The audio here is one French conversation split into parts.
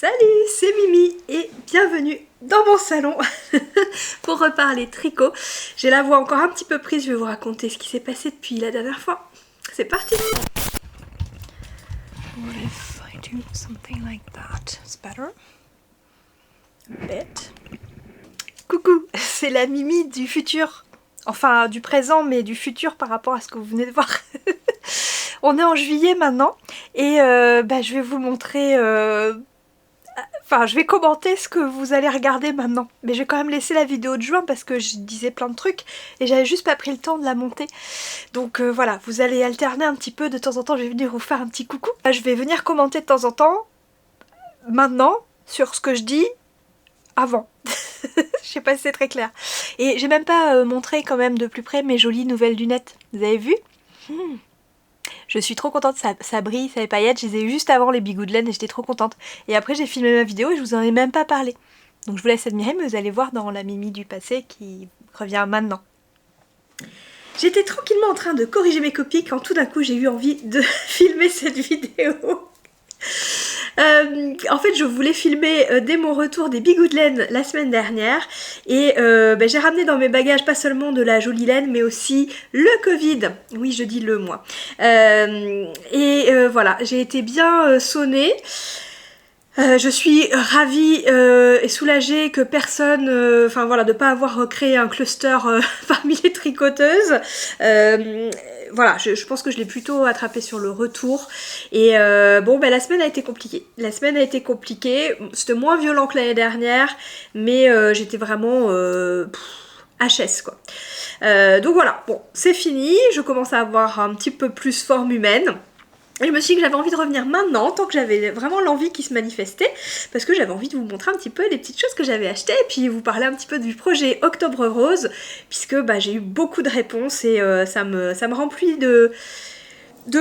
Salut, c'est Mimi et bienvenue dans mon salon pour reparler tricot. J'ai la voix encore un petit peu prise, je vais vous raconter ce qui s'est passé depuis la dernière fois. C'est parti. What if I do something like that? It's better. A bit. Coucou, c'est la Mimi du futur. Enfin, du présent, mais du futur par rapport à ce que vous venez de voir. On est en juillet maintenant et je vais vous montrer... Enfin, je vais commenter ce que vous allez regarder maintenant. Mais je vais quand même laisser la vidéo de juin parce que je disais plein de trucs et j'avais juste pas pris le temps de la monter. Donc voilà, vous allez alterner un petit peu. De temps en temps, je vais venir vous faire un petit coucou. Je vais venir commenter de temps en temps, maintenant, sur ce que je dis avant. Je sais pas si c'est très clair. Et j'ai même pas montré quand même de plus près mes jolies nouvelles lunettes. Vous avez vu ? Je suis trop contente, ça brille, ça les paillettes, je les ai eu juste avant les bigoux de laine et j'étais trop contente. Et après j'ai filmé ma vidéo et je vous en ai même pas parlé. Donc je vous laisse admirer, mais vous allez voir dans la Mimi du passé qui revient maintenant. J'étais tranquillement en train de corriger mes copies quand tout d'un coup j'ai eu envie de filmer cette vidéo. En fait je voulais filmer dès mon retour des bigoux de laine la semaine dernière et j'ai ramené dans mes bagages pas seulement de la jolie laine mais aussi le Covid, oui je dis le moi, voilà, j'ai été bien sonnée. Je suis ravie et soulagée que personne, enfin voilà, de pas avoir créé un cluster parmi les tricoteuses. Voilà, je pense que je l'ai plutôt attrapé sur le retour. Et la semaine a été compliquée. La semaine a été compliquée. C'était moins violent que l'année dernière, mais j'étais vraiment HS quoi. Donc voilà, bon, c'est fini. Je commence à avoir un petit peu plus forme humaine. Et je me suis dit que j'avais envie de revenir maintenant, tant que j'avais vraiment l'envie qui se manifestait, parce que j'avais envie de vous montrer un petit peu les petites choses que j'avais achetées, et puis vous parler un petit peu du projet Octobre Rose, puisque j'ai eu beaucoup de réponses, et ça me remplit de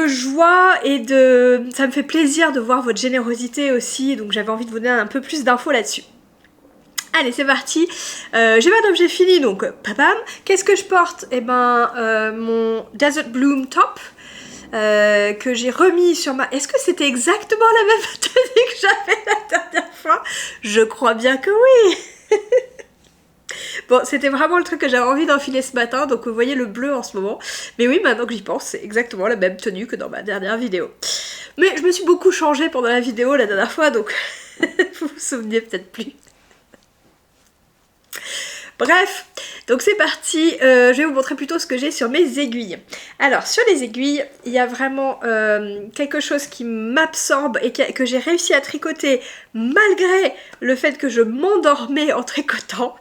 joie, et ça me fait plaisir de voir votre générosité aussi, donc j'avais envie de vous donner un peu plus d'infos là-dessus. Allez, c'est parti. J'ai pas d'objet fini, donc papam. Qu'est-ce que je porte ? Eh ben, mon Desert Bloom Top, que j'ai remis sur ma... Est-ce que c'était exactement la même tenue que j'avais la dernière fois ? Je crois bien que oui. Bon, c'était vraiment le truc que j'avais envie d'enfiler ce matin, donc vous voyez le bleu en ce moment. Mais oui, maintenant que j'y pense, c'est exactement la même tenue que dans ma dernière vidéo. Mais je me suis beaucoup changée pendant la vidéo la dernière fois, donc vous vous souvenez peut-être plus. Bref, donc c'est parti, je vais vous montrer plutôt ce que j'ai sur mes aiguilles. Alors sur les aiguilles, il y a vraiment quelque chose qui m'absorbe et que j'ai réussi à tricoter malgré le fait que je m'endormais en tricotant.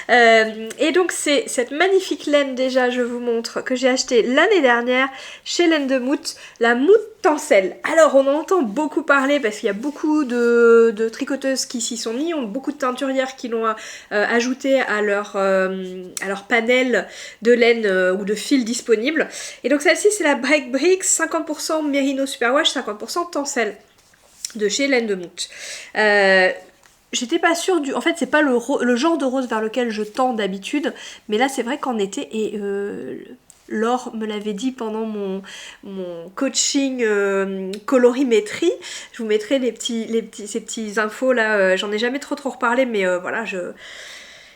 Et donc c'est cette magnifique laine, déjà je vous montre, que j'ai achetée l'année dernière chez Laine de Mout, la Mout Tencel. Alors on en entend beaucoup parler parce qu'il y a beaucoup de tricoteuses qui s'y sont mis, beaucoup de teinturières qui l'ont ajouté à leur panel de laine ou de fil disponible. Et donc celle-ci c'est la Break Bricks 50% Merino Superwash, 50% Tencel de chez Laine de Mout. J'étais pas sûre du... En fait c'est pas le genre de rose vers lequel je tends d'habitude, mais là c'est vrai qu'en été et... Laure me l'avait dit pendant mon coaching colorimétrie. Je vous mettrai ces petits infos là. J'en ai jamais trop reparlé, mais voilà,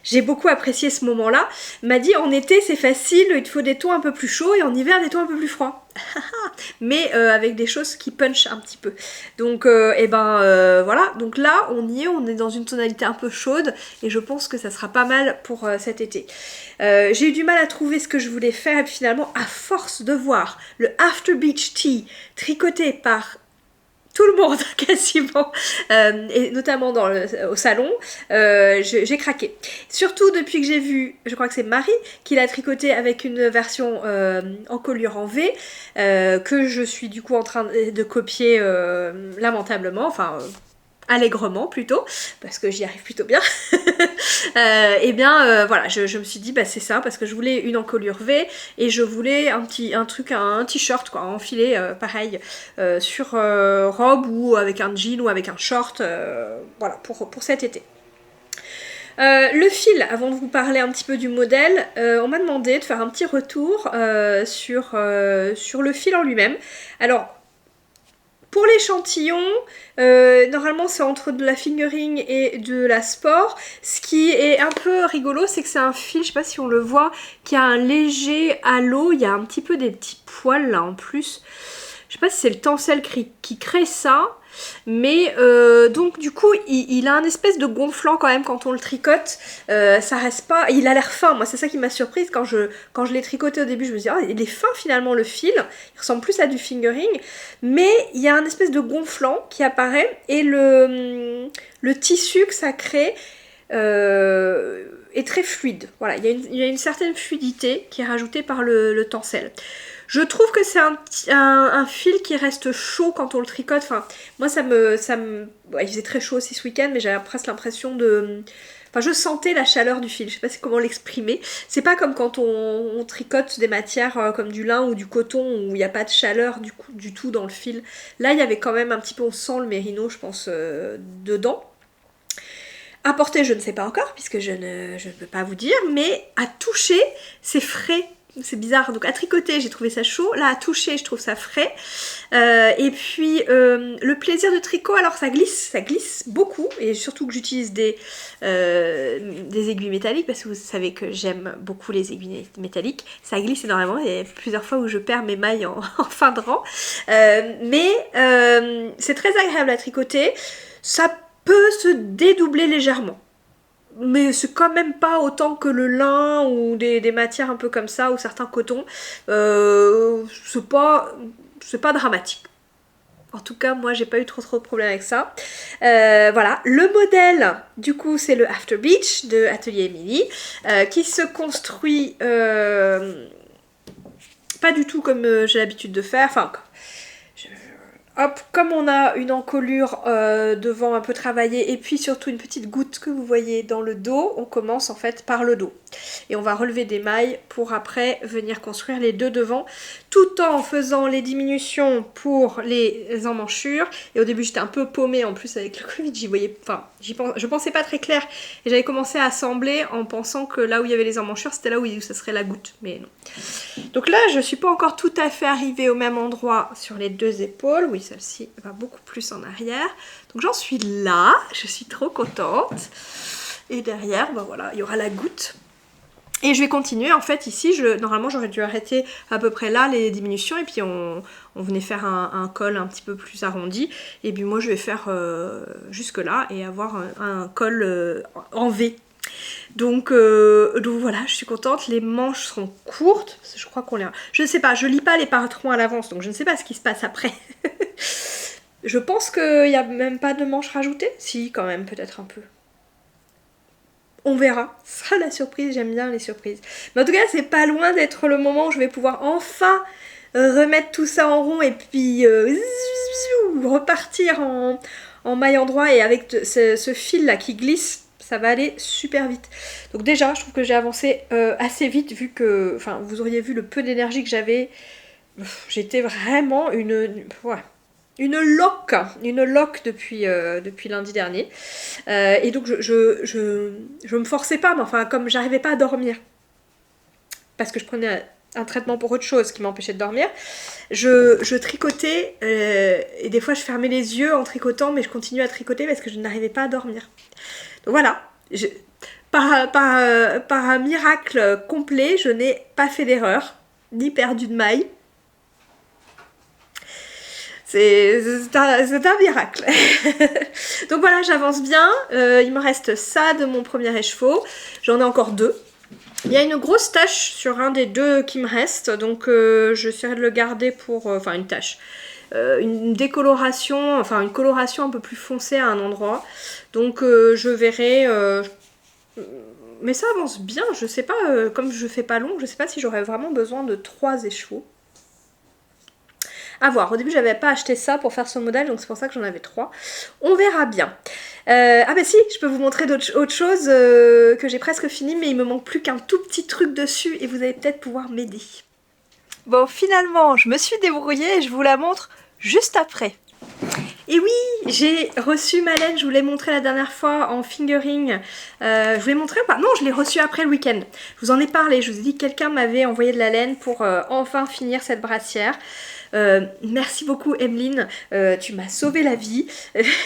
j'ai beaucoup apprécié ce moment-là. M'a dit en été c'est facile, il te faut des tons un peu plus chauds et en hiver des tons un peu plus froids. Mais avec des choses qui punch un petit peu. Donc voilà, donc là on est dans une tonalité un peu chaude et je pense que ça sera pas mal pour cet été. J'ai eu du mal à trouver ce que je voulais faire et puis finalement à force de voir le After Beach Tea tricoté par tout le monde quasiment, et notamment au salon, j'ai craqué. Surtout depuis que j'ai vu, je crois que c'est Marie qui l'a tricoté avec une version encolure en V, que je suis du coup en train de copier lamentablement, enfin allègrement plutôt, parce que j'y arrive plutôt bien. Voilà, je me suis dit bah c'est ça, parce que je voulais une encolure V et je voulais un t-shirt quoi, enfilé pareil sur robe ou avec un jean ou avec un short, voilà pour cet été. Le fil, avant de vous parler un petit peu du modèle, on m'a demandé de faire un petit retour sur le fil en lui-même. Alors Pour l'échantillon, normalement c'est entre de la fingering et de la sport. Ce qui est un peu rigolo, c'est que c'est un fil, je sais pas si on le voit, qui a un léger halo. Il y a un petit peu des petits poils là en plus. Je sais pas si c'est le tencel qui crée ça. Mais donc du coup il a un espèce de gonflant quand même quand on le tricote, ça reste pas, il a l'air fin, moi c'est ça qui m'a surprise quand je l'ai tricoté au début, je me suis dit oh, il est fin finalement le fil, il ressemble plus à du fingering, mais il y a un espèce de gonflant qui apparaît et le tissu que ça crée est très fluide, voilà, il y a une certaine fluidité qui est rajoutée par le tencel. Je trouve que c'est un fil qui reste chaud quand on le tricote. Enfin, moi, ouais, il faisait très chaud aussi ce week-end, mais j'avais presque l'impression de... Enfin, je sentais la chaleur du fil. Je sais pas comment l'exprimer. C'est pas comme quand on tricote des matières comme du lin ou du coton où il n'y a pas de chaleur du tout dans le fil. Là, il y avait quand même un petit peu... On sent le mérino, je pense, dedans. À porter, je ne sais pas encore, puisque je ne peux pas vous dire. Mais à toucher, c'est frais. C'est bizarre, donc à tricoter j'ai trouvé ça chaud, là à toucher je trouve ça frais, et puis le plaisir de tricot, alors ça glisse beaucoup, et surtout que j'utilise des aiguilles métalliques, parce que vous savez que j'aime beaucoup les aiguilles métalliques, ça glisse énormément, il y a plusieurs fois où je perds mes mailles en fin de rang, mais c'est très agréable à tricoter, ça peut se dédoubler légèrement. Mais c'est quand même pas autant que le lin ou des matières un peu comme ça, ou certains cotons. C'est pas dramatique. En tout cas, moi, j'ai pas eu trop de problèmes avec ça. Voilà, le modèle, du coup, c'est le After Beach de Atelier Emily, qui se construit pas du tout comme j'ai l'habitude de faire. Enfin, hop, comme on a une encolure devant un peu travaillée et puis surtout une petite goutte que vous voyez dans le dos, on commence en fait par le dos. Et on va relever des mailles pour après venir construire les deux devant, tout en faisant les diminutions pour les emmanchures. Et au début j'étais un peu paumée en plus avec le Covid, je pensais pas très clair. Et j'avais commencé à assembler en pensant que là où il y avait les emmanchures, c'était là où ça serait la goutte, mais non. Donc là je suis pas encore tout à fait arrivée au même endroit sur les deux épaules, oui celle-ci va beaucoup plus en arrière. Donc j'en suis là, je suis trop contente. Et derrière, ben voilà, il y aura la goutte. Et je vais continuer, en fait ici, normalement j'aurais dû arrêter à peu près là les diminutions et puis on venait faire un col un petit peu plus arrondi. Et puis moi je vais faire jusque là et avoir un col en V. Donc voilà, je suis contente, les manches seront courtes, parce que je crois qu'on les... Je ne sais pas, je lis pas les patrons à l'avance, donc je ne sais pas ce qui se passe après. Je pense qu'il n'y a même pas de manches rajoutées. Si, quand même, peut-être un peu. On verra, ce sera la surprise, j'aime bien les surprises. Mais en tout cas, c'est pas loin d'être le moment où je vais pouvoir enfin remettre tout ça en rond et puis repartir en maille endroit et avec ce fil là qui glisse, ça va aller super vite. Donc déjà, je trouve que j'ai avancé assez vite vu que, enfin, vous auriez vu le peu d'énergie que j'avais. J'étais vraiment une loque depuis lundi dernier. Et donc je me forçais pas, mais enfin comme j'arrivais pas à dormir, parce que je prenais un traitement pour autre chose qui m'empêchait de dormir, je tricotais, et des fois je fermais les yeux en tricotant, mais je continuais à tricoter parce que je n'arrivais pas à dormir. Donc voilà, par un miracle complet, je n'ai pas fait d'erreur, ni perdu de maille. C'est un miracle. Donc voilà, j'avance bien. Il me reste ça de mon premier écheveau. J'en ai encore deux. Il y a une grosse tache sur un des deux qui me reste. Donc j'essaierai de le garder pour... Enfin une tache. Une décoloration, enfin une coloration un peu plus foncée à un endroit. Donc je verrai... mais ça avance bien. Je sais pas, comme je fais pas long, je sais pas si j'aurais vraiment besoin de 3 écheveaux. À voir, au début j'avais pas acheté ça pour faire ce modèle, donc c'est pour ça que j'en avais 3. On verra bien. Ah bah si, je peux vous montrer autre chose que j'ai presque fini, mais il me manque plus qu'un tout petit truc dessus et vous allez peut-être pouvoir m'aider. Bon, finalement, je me suis débrouillée et je vous la montre juste après. Et oui, j'ai reçu ma laine, je vous l'ai montré la dernière fois en fingering. Je vous l'ai montré ou pas? Non, je l'ai reçu après le week-end. Je vous en ai parlé, je vous ai dit que quelqu'un m'avait envoyé de la laine pour enfin finir cette brassière. Merci beaucoup Emeline, tu m'as sauvé la vie,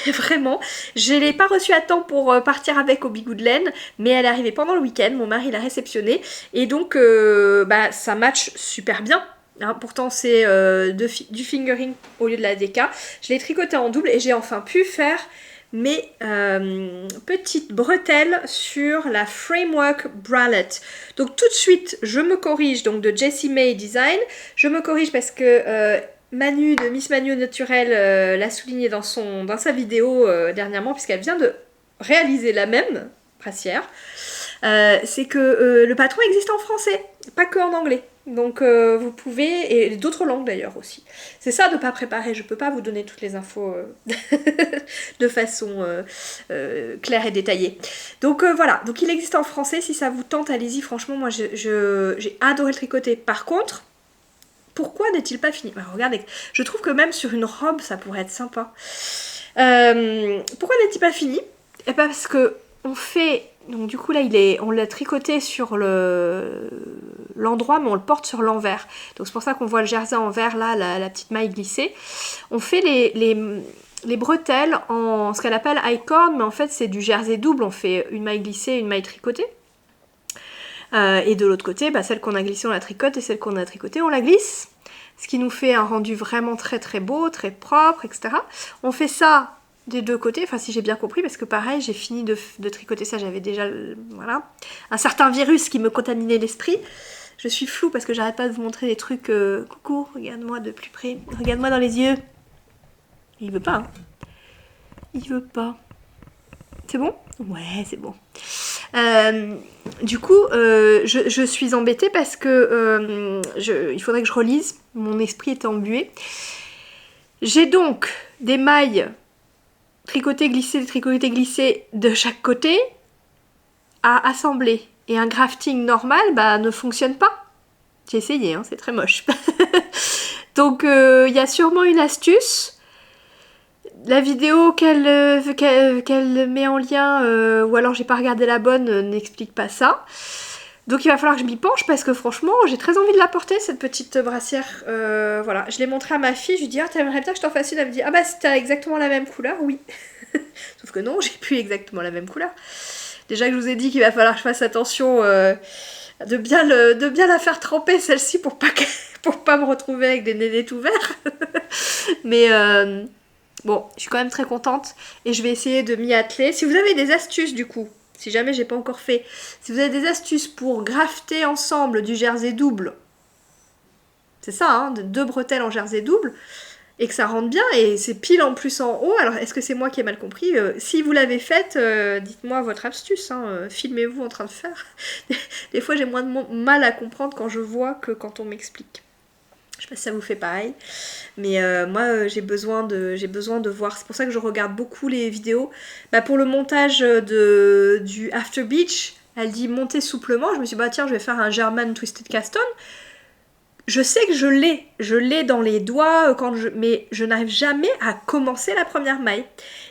vraiment. Je l'ai pas reçue à temps pour partir avec au Bigoud de laine, mais elle est arrivée pendant le week-end, mon mari l'a réceptionnée, et donc bah, ça match super bien. Hein, pourtant c'est du fingering au lieu de la DK. Je l'ai tricoté en double et j'ai enfin pu faire mes petites bretelles sur la Framework Bralette. Donc tout de suite je me corrige, donc de Jessie May Design, je me corrige parce que Manu de Miss Manu Naturel l'a souligné dans sa vidéo dernièrement, puisqu'elle vient de réaliser la même brassière. C'est que le patron existe en français, pas que en anglais. Donc vous pouvez, et d'autres langues d'ailleurs aussi. C'est ça de pas préparer, je peux pas vous donner toutes les infos de façon claire et détaillée. Donc voilà, donc il existe en français, si ça vous tente, allez-y, franchement moi j'ai adoré le tricoter. Par contre, pourquoi n'est-il pas fini? Alors, regardez, je trouve que même sur une robe ça pourrait être sympa. Pourquoi n'est-il pas fini? Et parce que on fait, donc du coup là on l'a tricoté sur l'endroit mais on le porte sur l'envers. Donc c'est pour ça qu'on voit le jersey en vert là, la petite maille glissée. On fait les bretelles en ce qu'elle appelle high cord, mais en fait c'est du jersey double, on fait une maille glissée et une maille tricotée. Et de l'autre côté, bah, celle qu'on a glissée on la tricote et celle qu'on a tricotée on la glisse. Ce qui nous fait un rendu vraiment très très beau, très propre, etc. On fait ça des deux côtés, enfin si j'ai bien compris, parce que pareil j'ai fini de tricoter ça, j'avais déjà voilà, un certain virus qui me contaminait l'esprit. Je suis floue parce que j'arrête pas de vous montrer des trucs. Coucou, regarde-moi de plus près, regarde-moi dans les yeux. Il veut pas, hein. Il veut pas. C'est bon? Ouais, c'est bon. Du coup, je suis embêtée parce que il faudrait que je relise, mon esprit est embué. J'ai donc des mailles tricotées, glissées de chaque côté à assembler. Et un grafting normal bah, ne fonctionne pas. J'ai essayé, hein, c'est très moche. Donc il y a sûrement une astuce. La vidéo qu'elle met en lien, ou alors j'ai pas regardé la bonne, n'explique pas ça. Donc il va falloir que je m'y penche parce que franchement j'ai très envie de la porter cette petite brassière. Voilà, je l'ai montrée à ma fille, je lui dis ah t'aimerais bien que je t'en fasse une, elle me dit ah bah si t'as exactement la même couleur, oui. Sauf que non, j'ai plus exactement la même couleur. Déjà que je vous ai dit qu'il va falloir que je fasse attention de bien la faire tremper celle-ci pour pas me retrouver avec des nénés tout verts. Mais bon, je suis quand même très contente et je vais essayer de m'y atteler. Si vous avez des astuces du coup, si jamais j'ai pas encore fait, si vous avez des astuces pour grafter ensemble du jersey double, c'est ça, hein, de 2 bretelles en jersey double, et que ça rentre bien, et c'est pile en plus en haut, alors est-ce que c'est moi qui ai mal compris? Si vous l'avez faite, dites-moi votre astuce, hein, filmez-vous en train de faire. Des fois j'ai moins de mal à comprendre quand je vois que quand on m'explique. Je sais pas si ça vous fait pareil, mais moi j'ai besoin de voir, c'est pour ça que je regarde beaucoup les vidéos. Bah, pour le montage du After Beach, elle dit monter souplement, je me suis dit bah tiens je vais faire un German Twisted Cast On. Je sais que je l'ai dans les doigts, mais je n'arrive jamais à commencer la première maille.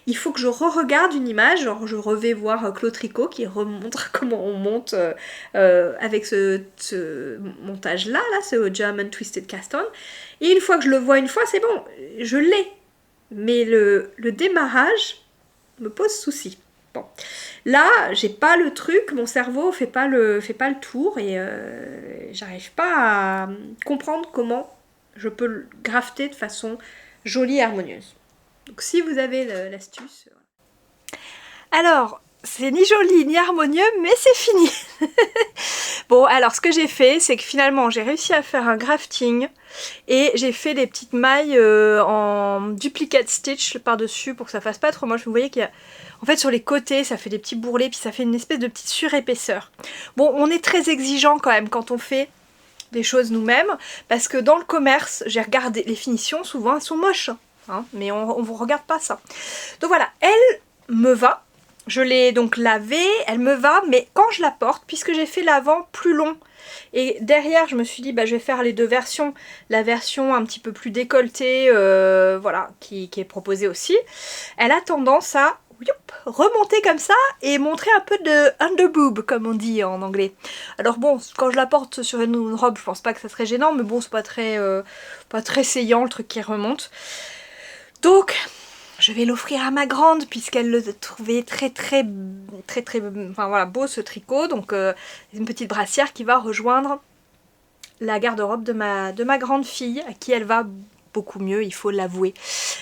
Il faut que je re-regarde une image, genre je revais voir Claude Tricot qui remontre comment on monte avec ce montage-là, ce German Twisted Cast On. Et une fois que je le vois une fois, c'est bon, je l'ai. Mais le démarrage me pose souci. Bon, là, j'ai pas le truc, mon cerveau fait pas le tour et j'arrive pas à comprendre comment je peux le grafter de façon jolie et harmonieuse. Donc si vous avez l'astuce... Alors, c'est ni joli ni harmonieux, mais c'est fini. Bon, alors ce que j'ai fait, c'est que finalement j'ai réussi à faire un grafting et j'ai fait des petites mailles en duplicate stitch par-dessus pour que ça fasse pas trop moche. Vous voyez qu'il y a... En fait, sur les côtés, ça fait des petits bourrelets, puis ça fait une espèce de petite surépaisseur. Bon, on est très exigeant quand même quand on fait des choses nous-mêmes, parce que dans le commerce, j'ai regardé les finitions, souvent elles sont moches, hein, mais on ne vous regarde pas ça. Donc voilà, elle me va. Je l'ai donc lavée, elle me va, mais quand je la porte, puisque j'ai fait l'avant plus long, et derrière je me suis dit bah je vais faire les deux versions, la version un petit peu plus décolletée, voilà, qui est proposée aussi, elle a tendance à... Youp, remonter comme ça et montrer un peu de underboob comme on dit en anglais. Alors bon, quand je la porte sur une robe, je pense pas que ça serait gênant, mais bon, c'est pas très saillant le truc qui remonte. Donc, je vais l'offrir à ma grande puisqu'elle le trouvait très enfin voilà, beau ce tricot. Donc une petite brassière qui va rejoindre la garde-robe de ma grande fille, à qui elle va beaucoup mieux, il faut l'avouer.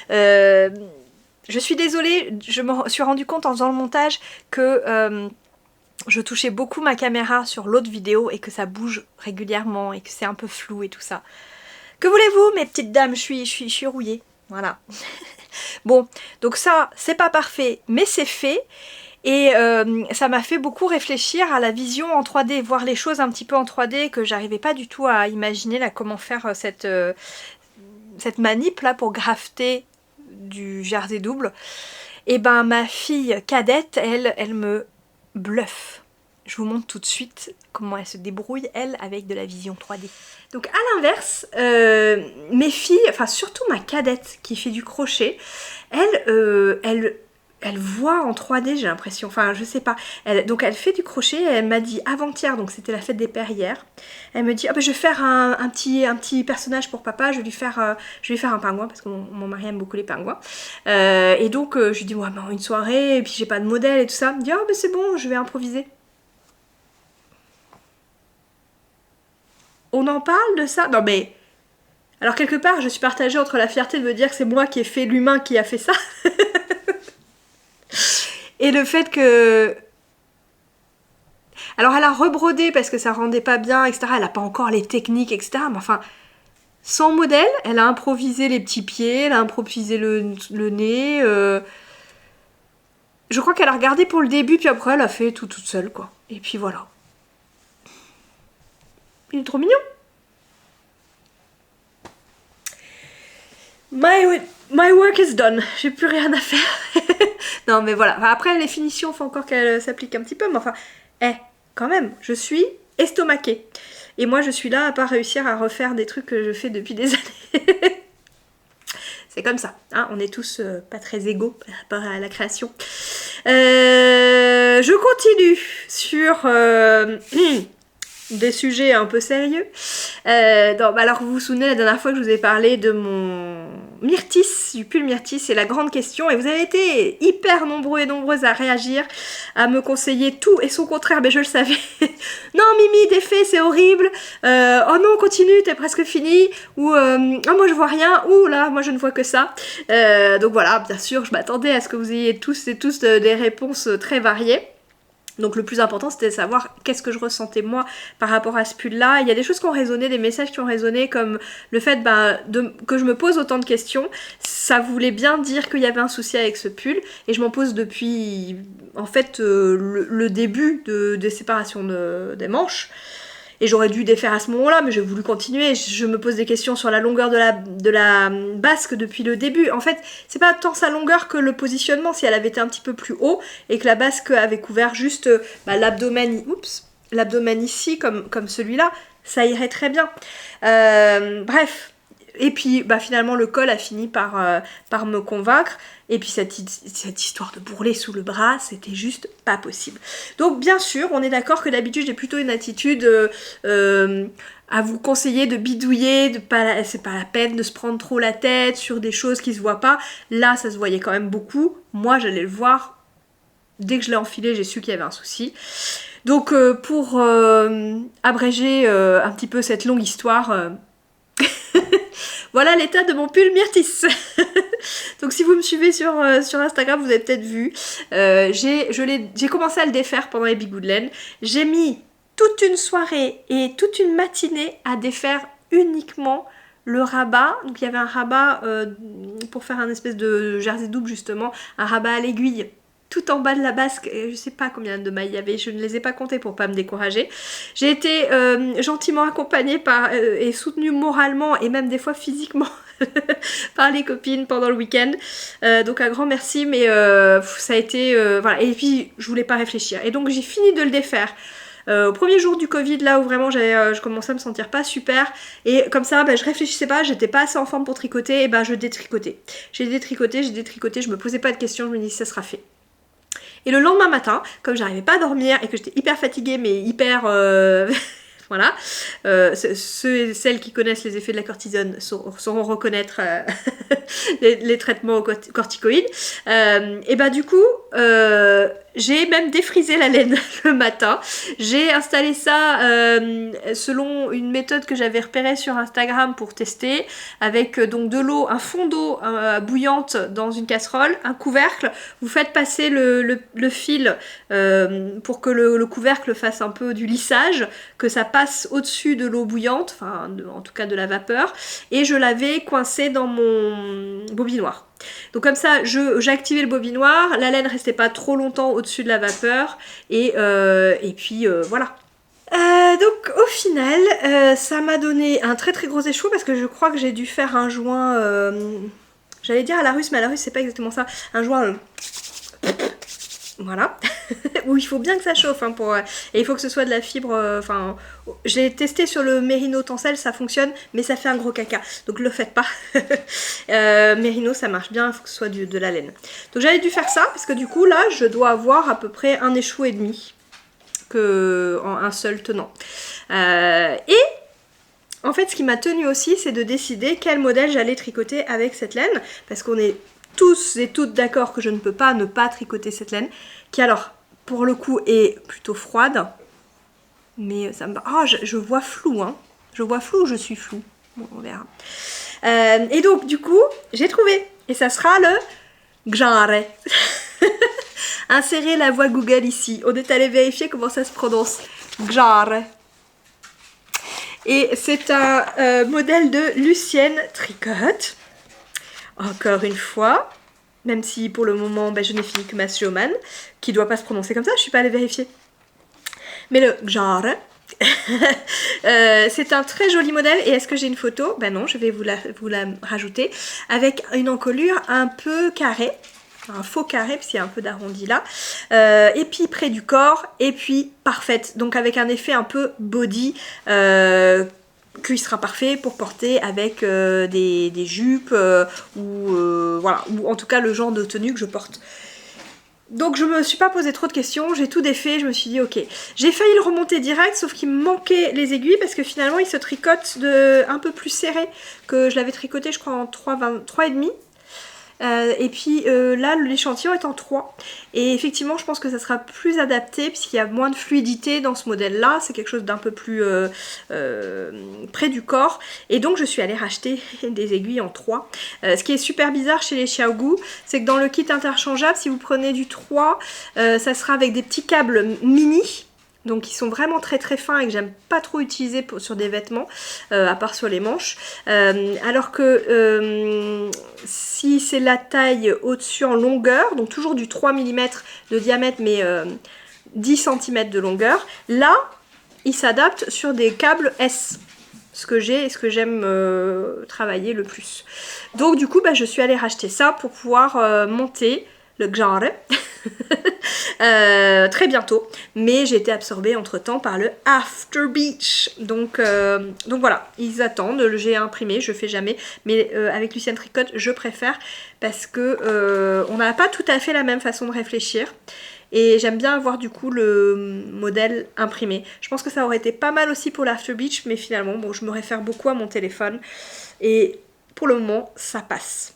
Je suis désolée, je me suis rendu compte en faisant le montage que je touchais beaucoup ma caméra sur l'autre vidéo et que ça bouge régulièrement et que c'est un peu flou et tout ça. Que voulez-vous mes petites dames, je suis rouillée, voilà. Bon, donc ça, c'est pas parfait, mais c'est fait. Et ça m'a fait beaucoup réfléchir à la vision en 3D, voir les choses un petit peu en 3D que j'arrivais pas du tout à imaginer là, comment faire cette manip là pour grafter du jersey double. Et ben ma fille cadette, elle me bluffe. Je vous montre tout de suite comment elle se débrouille, elle, avec de la vision 3D. Donc à l'inverse, mes filles, enfin surtout ma cadette qui fait du crochet, elle voit en 3D, j'ai l'impression, enfin je sais pas. Donc elle fait du crochet, elle m'a dit avant-hier, donc c'était la fête des pères hier, elle me dit oh, ben, je vais faire un petit personnage pour papa, je vais lui faire un pingouin parce que mon mari aime beaucoup les pingouins. Et donc je lui dis ouais ben une soirée, et puis j'ai pas de modèle et tout ça. Elle me dit oh ben c'est bon, je vais improviser. On en parle de ça? Non mais... Alors quelque part, je suis partagée entre la fierté de me dire que c'est moi qui ai fait l'humain qui a fait ça. Et le fait que... Alors elle a rebrodé parce que ça rendait pas bien, etc. Elle a pas encore les techniques, etc. Mais enfin, sans modèle, elle a improvisé les petits pieds, elle a improvisé le nez. Je crois qu'elle a regardé pour le début, puis après elle a fait tout toute seule, quoi. Et puis voilà. Il est trop mignon. My work is done. J'ai plus rien à faire. Non mais voilà. Après les finitions, faut encore qu'elles s'appliquent un petit peu. Mais enfin, quand même, je suis estomaquée. Et moi je suis là à pas réussir à refaire des trucs que je fais depuis des années. C'est comme ça, hein, on est tous pas très égaux par rapport à la création. Je continue sur... des sujets un peu sérieux. Alors vous vous souvenez la dernière fois que je vous ai parlé de mon myrtille, du pull myrtille, c'est la grande question, et vous avez été hyper nombreux et nombreuses à réagir, à me conseiller tout et son contraire, mais je le savais. Non Mimi, t'es fait, c'est horrible, oh non continue, t'es presque fini, ou oh moi je vois rien, ou là moi je ne vois que ça. Donc voilà, bien sûr je m'attendais à ce que vous ayez tous et tous des réponses très variées. Donc le plus important c'était de savoir qu'est-ce que je ressentais moi par rapport à ce pull là. Il y a des choses qui ont résonné, des messages qui ont résonné, comme le fait que je me pose autant de questions. Ça voulait bien dire qu'il y avait un souci avec ce pull, et je m'en pose depuis en fait le début des séparations des manches. Et j'aurais dû défaire à ce moment-là, mais j'ai voulu continuer. Je me pose des questions sur la longueur de la basque depuis le début. En fait, c'est pas tant sa longueur que le positionnement. Si elle avait été un petit peu plus haut et que la basque avait couvert juste l'abdomen, l'abdomen ici, comme celui-là, ça irait très bien. Bref. Et puis finalement le col a fini par me convaincre. Et puis cette histoire de bourrelet sous le bras, c'était juste pas possible. Donc bien sûr, on est d'accord que d'habitude j'ai plutôt une attitude à vous conseiller de bidouiller, c'est pas la peine de se prendre trop la tête sur des choses qui se voient pas. Là ça se voyait quand même beaucoup. Moi j'allais le voir. Dès que je l'ai enfilé, j'ai su qu'il y avait un souci. Donc pour abréger un petit peu cette longue histoire... Voilà l'état de mon pull myrtille. Donc si vous me suivez sur Instagram, vous avez peut-être vu. J'ai commencé à le défaire pendant les Bigoudelaine. J'ai mis toute une soirée et toute une matinée à défaire uniquement le rabat. Donc il y avait un rabat pour faire un espèce de jersey double justement, un rabat à l'aiguille. Tout en bas de la basque, je sais pas combien de mailles il y avait, je ne les ai pas comptées pour pas me décourager. J'ai été gentiment accompagnée et soutenue moralement et même des fois physiquement par les copines pendant le week-end. Donc un grand merci, mais ça a été... voilà. Et puis je voulais pas réfléchir. Et donc j'ai fini de le défaire. Au premier jour du Covid, là où vraiment je commençais à me sentir pas super, et comme ça je réfléchissais pas, j'étais pas assez en forme pour tricoter, et je détricotais. J'ai détricoté, je me posais pas de questions, je me dis ça sera fait. Et le lendemain matin, comme j'arrivais pas à dormir et que j'étais hyper fatiguée mais hyper... voilà, ceux et celles qui connaissent les effets de la cortisone sauront reconnaître les traitements corticoïdes. Et bah du coup, j'ai même défrisé la laine le matin. J'ai installé ça selon une méthode que j'avais repérée sur Instagram pour tester, avec donc de l'eau, un fond d'eau bouillante dans une casserole, un couvercle. Vous faites passer le fil pour que le couvercle fasse un peu du lissage, que ça passe au-dessus de l'eau bouillante, enfin en tout cas de la vapeur, et je l'avais coincé dans mon bobinoir. Donc comme ça, j'ai activé le bobinoir, la laine restait pas trop longtemps au-dessus de la vapeur, et puis voilà. Donc au final, ça m'a donné un très très gros échoua parce que je crois que j'ai dû faire un joint, j'allais dire à la russe, mais à la russe c'est pas exactement ça, un joint... Voilà, où il faut bien que ça chauffe hein, et il faut que ce soit de la fibre, enfin, j'ai testé sur le Merino Tencel, ça fonctionne, mais ça fait un gros caca, donc le faites pas. Merino ça marche bien, il faut que ce soit de la laine. Donc j'avais dû faire ça, parce que du coup là, je dois avoir à peu près un échoua et demi, en un seul tenant. Et en fait, ce qui m'a tenu aussi, c'est de décider quel modèle j'allais tricoter avec cette laine, parce qu'on est tous et toutes d'accord que je ne peux pas ne pas tricoter cette laine, qui alors, pour le coup, est plutôt froide, mais ça me... Oh, je vois flou, hein. Je vois flou ou je suis flou? Bon, on verra. Et donc, du coup, j'ai trouvé, et ça sera le Gjare. Insérez la voix Google ici, on est allé vérifier comment ça se prononce. Gjare. Et c'est un modèle de Lucienne Tricotte. Encore une fois, même si pour le moment je n'ai fini que ma Schumann, qui doit pas se prononcer comme ça, je suis pas allée vérifier. Mais le genre, c'est un très joli modèle. Et est-ce que j'ai une photo? Ben non, je vais vous la rajouter, avec une encolure un peu carrée, un faux carré, parce qu'il y a un peu d'arrondi là, et puis près du corps, et puis parfaite, donc avec un effet un peu body, qu'il sera parfait pour porter avec des jupes voilà, ou en tout cas le genre de tenue que je porte. Donc je me suis pas posé trop de questions, j'ai tout défait, je me suis dit ok. J'ai failli le remonter direct, sauf qu'il me manquait les aiguilles parce que finalement il se tricote un peu plus serré que je l'avais tricoté je crois en 3,5. Et puis là l'échantillon est en 3 et effectivement je pense que ça sera plus adapté puisqu'il y a moins de fluidité dans ce modèle là, c'est quelque chose d'un peu plus près du corps, et donc je suis allée racheter des aiguilles en 3. Ce qui est super bizarre chez les Xiaogu, c'est que dans le kit interchangeable, si vous prenez du 3, ça sera avec des petits câbles mini, donc ils sont vraiment très très fins et que j'aime pas trop utiliser sur des vêtements, à part sur les manches. Alors que si c'est la taille au-dessus en longueur, donc toujours du 3 mm de diamètre mais 10 cm de longueur, là il s'adapte sur des câbles S. Ce que j'ai et ce que j'aime travailler le plus. Donc du coup je suis allée racheter ça pour pouvoir monter le Gjare très bientôt, mais j'ai été absorbée entre temps par le After Beach, donc voilà, ils attendent, j'ai imprimé, je fais jamais, mais avec Lucienne Tricotte je préfère parce que on n'a pas tout à fait la même façon de réfléchir. Et j'aime bien avoir du coup le modèle imprimé. Je pense que ça aurait été pas mal aussi pour l'After Beach, mais finalement bon, je me réfère beaucoup à mon téléphone et pour le moment ça passe.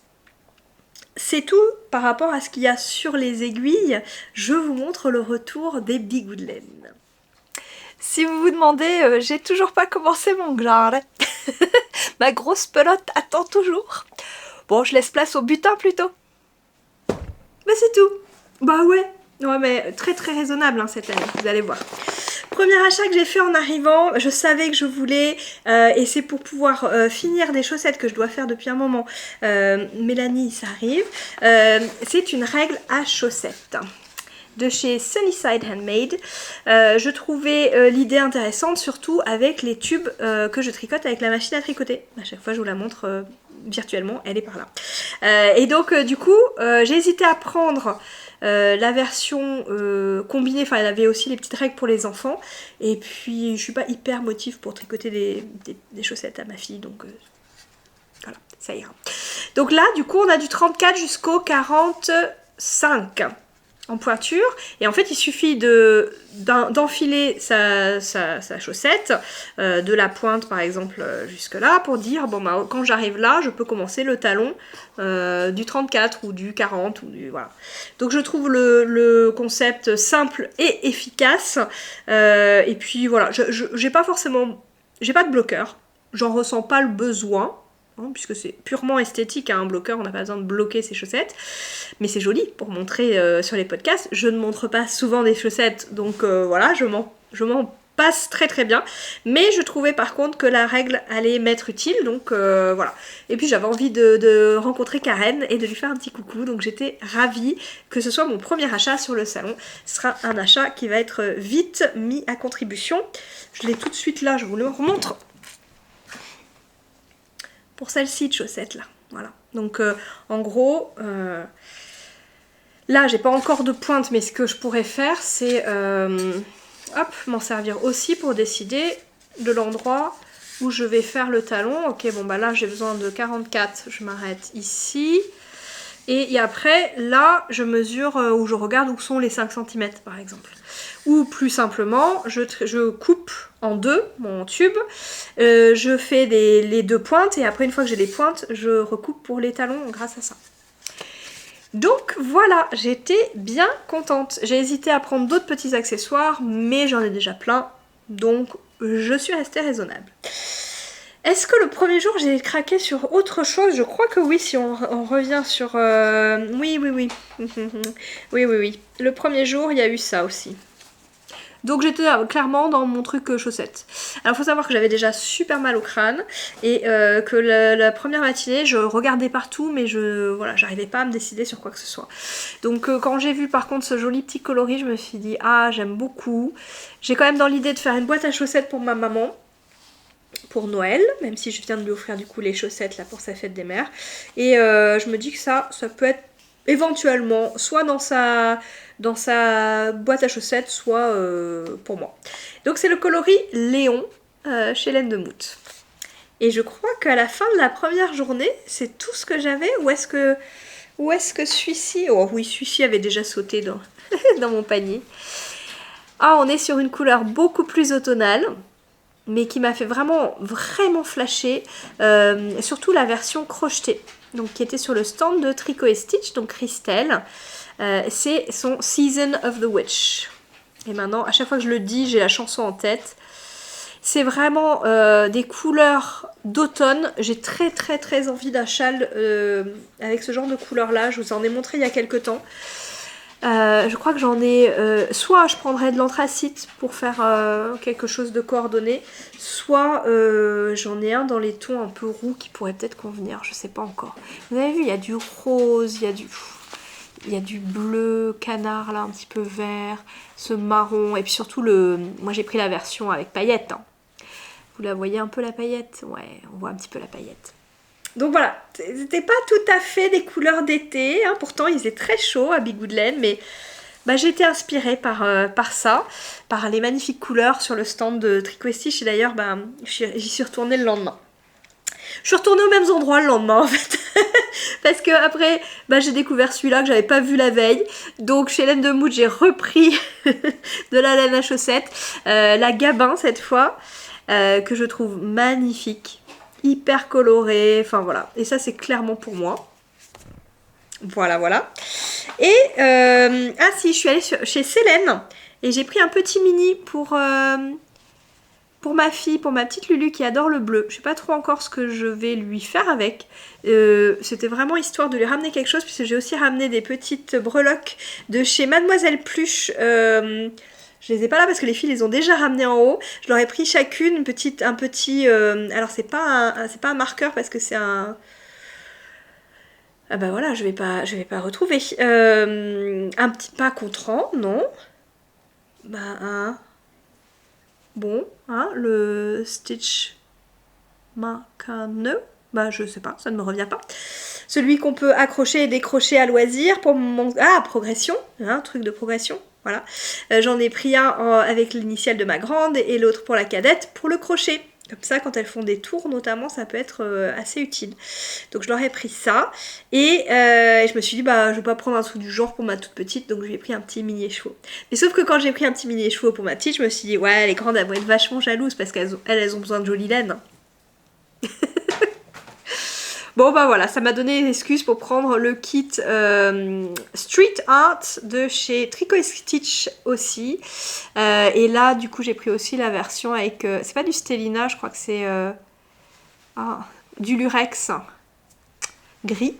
C'est tout par rapport à ce qu'il y a sur les aiguilles. Je vous montre le retour des bigoudelaines. Si vous vous demandez, j'ai toujours pas commencé mon Gjare. Ma grosse pelote attend toujours. Bon, je laisse place au butin plutôt. Mais c'est tout. Bah ouais. Ouais, mais très très raisonnable hein, cette année, vous allez voir. Premier achat que j'ai fait en arrivant, je savais que je voulais, et c'est pour pouvoir finir des chaussettes que je dois faire depuis un moment. Mélanie, ça arrive. C'est une règle à chaussettes de chez Sunnyside Handmade. Je trouvais l'idée intéressante, surtout avec les tubes que je tricote avec la machine à tricoter. À chaque fois je vous la montre virtuellement, elle est par là. Et donc du coup, j'ai hésité à prendre la version combinée, enfin elle avait aussi les petites règles pour les enfants, et puis je suis pas hyper motive pour tricoter des chaussettes à ma fille, donc voilà, ça ira. Donc là du coup on a du 34 jusqu'au 45. en pointure, et en fait il suffit d'enfiler sa chaussette, de la pointe par exemple jusque là, pour dire bon bah quand j'arrive là je peux commencer le talon du 34 ou du 40 ou du voilà. Donc je trouve le concept simple et efficace, et puis voilà, j'ai pas de bloqueur, j'en ressens pas le besoin. Puisque c'est purement esthétique, un bloqueur, on n'a pas besoin de bloquer ses chaussettes, mais c'est joli pour montrer sur les podcasts. Je ne montre pas souvent des chaussettes, donc voilà, je m'en passe très très bien, mais je trouvais par contre que la règle allait m'être utile, donc voilà. Et puis j'avais envie de rencontrer Karen et de lui faire un petit coucou, donc j'étais ravie que ce soit mon premier achat sur le salon. Ce sera un achat qui va être vite mis à contribution. Je l'ai tout de suite là, je vous le remontre. Pour celle-ci de chaussettes là, voilà. Donc en gros, là j'ai pas encore de pointe, mais ce que je pourrais faire c'est m'en servir aussi pour décider de l'endroit où je vais faire le talon. Ok, bon bah là j'ai besoin de 44, je m'arrête ici. Et après, là, je mesure où je regarde où sont les 5 cm par exemple. Ou plus simplement, je coupe en deux mon tube, je fais les deux pointes et après une fois que j'ai les pointes, je recoupe pour les talons grâce à ça. Donc voilà, j'étais bien contente. J'ai hésité à prendre d'autres petits accessoires, mais j'en ai déjà plein, donc je suis restée raisonnable. Est-ce que le premier jour j'ai craqué sur autre chose? Je crois que oui, si on revient sur... Oui. Oui. Le premier jour, il y a eu ça aussi. Donc j'étais clairement dans mon truc chaussettes. Alors il faut savoir que j'avais déjà super mal au crâne et que la première matinée je regardais partout mais j'arrivais pas à me décider sur quoi que ce soit. Donc quand j'ai vu par contre ce joli petit coloris, je me suis dit ah j'aime beaucoup. J'ai quand même dans l'idée de faire une boîte à chaussettes pour ma maman pour Noël, même si je viens de lui offrir du coup les chaussettes là pour sa fête des mères. Et je me dis que ça peut être éventuellement soit dans sa boîte à chaussettes, soit pour moi. Donc c'est le coloris Léon chez Laine de Moute. Et je crois qu'à la fin de la première journée, c'est tout ce que j'avais. Ou est-ce que celui-ci... Oh oui, celui-ci avait déjà sauté dans, dans mon panier. Ah, on est sur une couleur beaucoup plus automnale, mais qui m'a fait vraiment flasher, surtout la version crochetée, donc qui était sur le stand de Tricot et Stitch, donc Christelle. C'est son Season of the Witch. Et maintenant, à chaque fois que je le dis, j'ai la chanson en tête. C'est vraiment des couleurs d'automne. J'ai très envie d'un châle avec ce genre de couleurs là. Je vous en ai montré il y a quelques temps. Je crois que j'en ai... soit je prendrais de l'anthracite pour faire quelque chose de coordonné, soit j'en ai un dans les tons un peu roux qui pourrait peut-être convenir, je sais pas encore. Vous avez vu, il y a du rose, il y a du bleu canard là, un petit peu vert, ce marron, et puis surtout moi j'ai pris la version avec paillettes. Hein. Vous la voyez un peu la paillette? Ouais, on voit un petit peu la paillette. Donc voilà, c'était pas tout à fait des couleurs d'été, hein. Pourtant il faisait très chaud à Bigoudelaine, mais j'ai été inspirée par ça, par les magnifiques couleurs sur le stand de Tricot et Stitch, et d'ailleurs j'y suis retournée le lendemain. Je suis retournée aux mêmes endroits le lendemain en fait, parce que après j'ai découvert celui-là que j'avais pas vu la veille, donc chez Laine de Moute j'ai repris de la laine à chaussettes, la Gabin cette fois, que je trouve magnifique. Hyper coloré, enfin voilà. Et ça c'est clairement pour moi. Voilà. Et si, je suis allée chez Célène et j'ai pris un petit mini pour ma fille, pour ma petite Lulu qui adore le bleu. Je sais pas trop encore ce que je vais lui faire avec. C'était vraiment histoire de lui ramener quelque chose, puisque j'ai aussi ramené des petites breloques de chez Mademoiselle Pluche. Je les ai pas là parce que les filles les ont déjà ramenées en haut. Je leur ai pris chacune un petit... alors c'est pas un marqueur parce que c'est un... Ah bah voilà, je vais pas retrouver. Un petit pas contrant, non. Bon, hein, le Stitch Macano. Je sais pas, ça ne me revient pas. Celui qu'on peut accrocher et décrocher à loisir pour mon... Ah, progression, hein, truc de progression. Voilà, j'en ai pris un avec l'initiale de ma grande et l'autre pour la cadette pour le crochet. Comme ça, quand elles font des tours notamment, ça peut être assez utile. Donc je leur ai pris ça. Et je me suis dit, bah je vais pas prendre un truc du genre pour ma toute petite, donc je lui ai pris un petit mini écheveau. Mais sauf que quand j'ai pris un petit mini écheveau pour ma petite, je me suis dit, ouais, les grandes elles vont être vachement jalouses parce qu'elles ont besoin de jolies laines. Bon bah voilà, ça m'a donné une excuse pour prendre le kit Street Art de chez Tricot et Stitch aussi. Et là du coup j'ai pris aussi la version avec... c'est pas du Stellina, je crois que c'est du Lurex gris.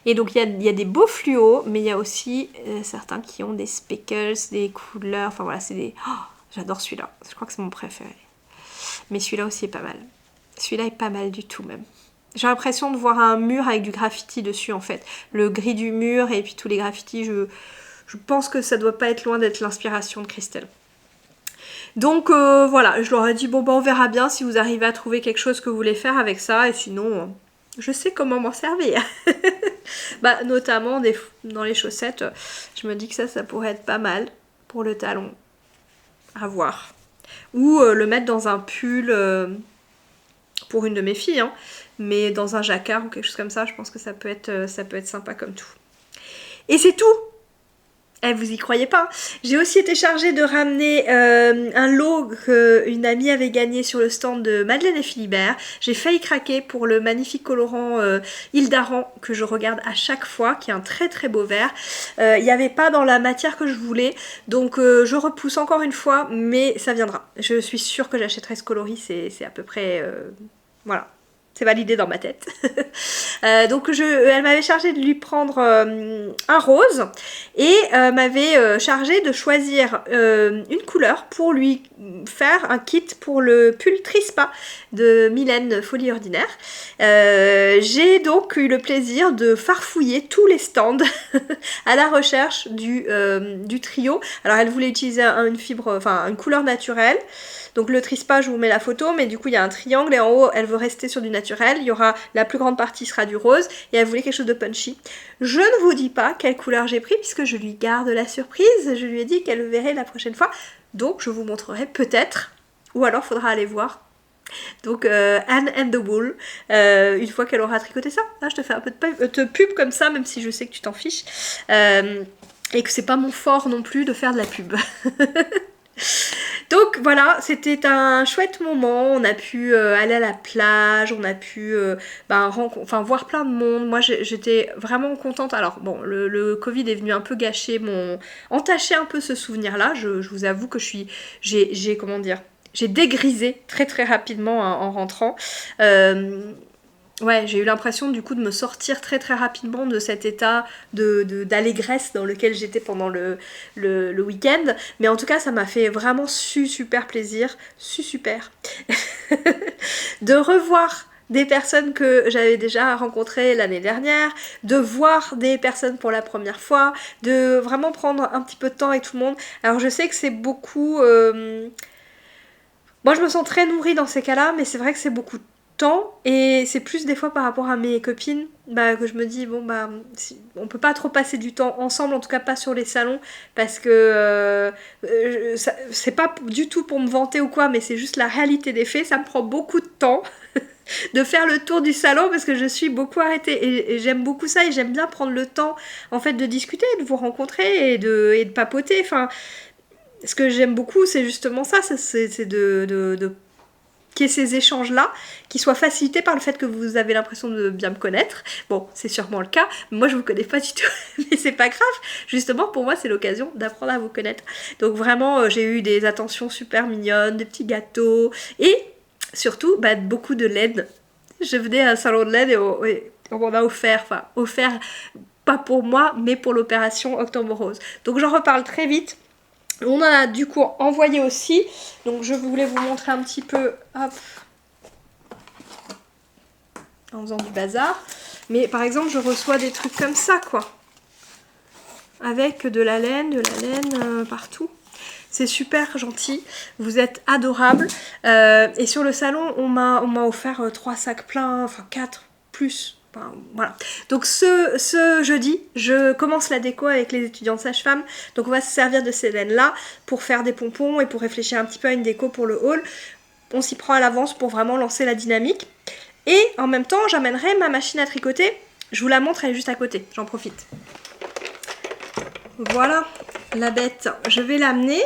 Et donc il y a des beaux fluos, mais il y a aussi certains qui ont des speckles, des couleurs, enfin voilà, c'est des... Oh, j'adore celui-là, je crois que c'est mon préféré. Mais celui-là aussi est pas mal. Celui-là est pas mal du tout même. J'ai l'impression de voir un mur avec du graffiti dessus en fait. Le gris du mur et puis tous les graffitis, je pense que ça doit pas être loin d'être l'inspiration de Christelle. Donc voilà, je leur ai dit bon bah on verra bien si vous arrivez à trouver quelque chose que vous voulez faire avec ça et sinon je sais comment m'en servir. Bah notamment dans les chaussettes, je me dis que ça pourrait être pas mal pour le talon. À voir. Ou le mettre dans un pull pour une de mes filles, hein. Mais dans un jacquard ou quelque chose comme ça, je pense que ça peut être sympa comme tout. Et c'est tout! Eh, vous y croyez pas? J'ai aussi été chargée de ramener un lot qu'une amie avait gagné sur le stand de Madeleine et Philibert. J'ai failli craquer pour le magnifique colorant Hildaran que je regarde à chaque fois, qui est un très très beau vert. Il n'y avait pas dans la matière que je voulais, donc je repousse encore une fois, mais ça viendra. Je suis sûre que j'achèterai ce coloris, c'est à peu près... voilà. C'est validé dans ma tête. Donc elle m'avait chargé de lui prendre un rose et m'avait chargé de choisir une couleur pour lui faire un kit pour le pull Trispa de Mylène Folie Ordinaire. J'ai donc eu le plaisir de farfouiller tous les stands à la recherche du trio. Alors elle voulait utiliser une couleur naturelle. Donc le Trispa, je vous mets la photo, mais du coup il y a un triangle et en haut elle veut rester sur du naturel. Il y aura, la plus grande partie sera du rose et elle voulait quelque chose de punchy. Je ne vous dis pas quelle couleur j'ai pris puisque je lui garde la surprise. Je lui ai dit qu'elle verrait la prochaine fois. Donc je vous montrerai peut-être, ou alors faudra aller voir. Donc Anne and the Wool, une fois qu'elle aura tricoté ça. Là je te fais un peu de pub comme ça, même si je sais que tu t'en fiches. Et que c'est pas mon fort non plus de faire de la pub. Donc voilà, c'était un chouette moment, on a pu aller à la plage, on a pu voir plein de monde. Moi j'étais vraiment contente. Alors bon, le Covid est venu un peu entacher un peu ce souvenir là. Je vous avoue que j'ai dégrisé très très rapidement en rentrant. Ouais, j'ai eu l'impression du coup de me sortir très très rapidement de cet état d'allégresse dans lequel j'étais pendant le week-end. Mais en tout cas, ça m'a fait vraiment super plaisir, super, de revoir des personnes que j'avais déjà rencontrées l'année dernière, de voir des personnes pour la première fois, de vraiment prendre un petit peu de temps avec tout le monde. Alors je sais que c'est beaucoup... Moi je me sens très nourrie dans ces cas-là, mais c'est vrai que c'est beaucoup de temps et c'est plus des fois par rapport à mes copines que je me dis bon on peut pas trop passer du temps ensemble, en tout cas pas sur les salons parce que c'est pas du tout pour me vanter ou quoi, mais c'est juste la réalité des faits. Ça me prend beaucoup de temps de faire le tour du salon parce que je suis beaucoup arrêtée et j'aime beaucoup ça et j'aime bien prendre le temps en fait de discuter, de vous rencontrer et de papoter. Enfin, ce que j'aime beaucoup c'est justement ça, c'est de qu'il y ait ces échanges-là, qui soient facilités par le fait que vous avez l'impression de bien me connaître. Bon, c'est sûrement le cas, mais moi je vous connais pas du tout, mais c'est pas grave. Justement, pour moi, c'est l'occasion d'apprendre à vous connaître. Donc vraiment, j'ai eu des attentions super mignonnes, des petits gâteaux, et surtout, beaucoup de laine. Je venais à un salon de laine et on m'en a offert, pas pour moi, mais pour l'opération Octobre Rose. Donc j'en reparle très vite. On en a du coup envoyé aussi, donc je voulais vous montrer un petit peu, hop, en faisant du bazar. Mais par exemple, je reçois des trucs comme ça, quoi, avec de la laine partout. C'est super gentil, vous êtes adorables. Et sur le salon, on m'a offert 3 sacs pleins, enfin 4 plus. Enfin, voilà. Donc ce jeudi, je commence la déco avec les étudiants de sage-femme. Donc on va se servir de ces laines là pour faire des pompons et pour réfléchir un petit peu à une déco pour le haul. on s'y prend à l'avance pour vraiment lancer la dynamique. Et en même temps, j'amènerai ma machine à tricoter. Je vous la montre, elle est juste à côté, j'en profite. Voilà la bête, je vais l'amener.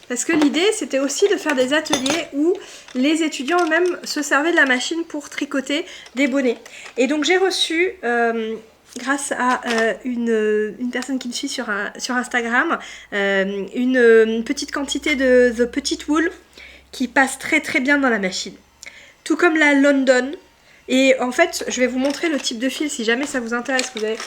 Parce que l'idée, c'était aussi de faire des ateliers où les étudiants eux-mêmes se servaient de la machine pour tricoter des bonnets. Et donc j'ai reçu, grâce à une personne qui me suit sur Instagram, une petite quantité de The Petite Wool qui passe très très bien dans la machine. Tout comme la London. Et en fait, je vais vous montrer le type de fil si jamais ça vous intéresse, que vous avez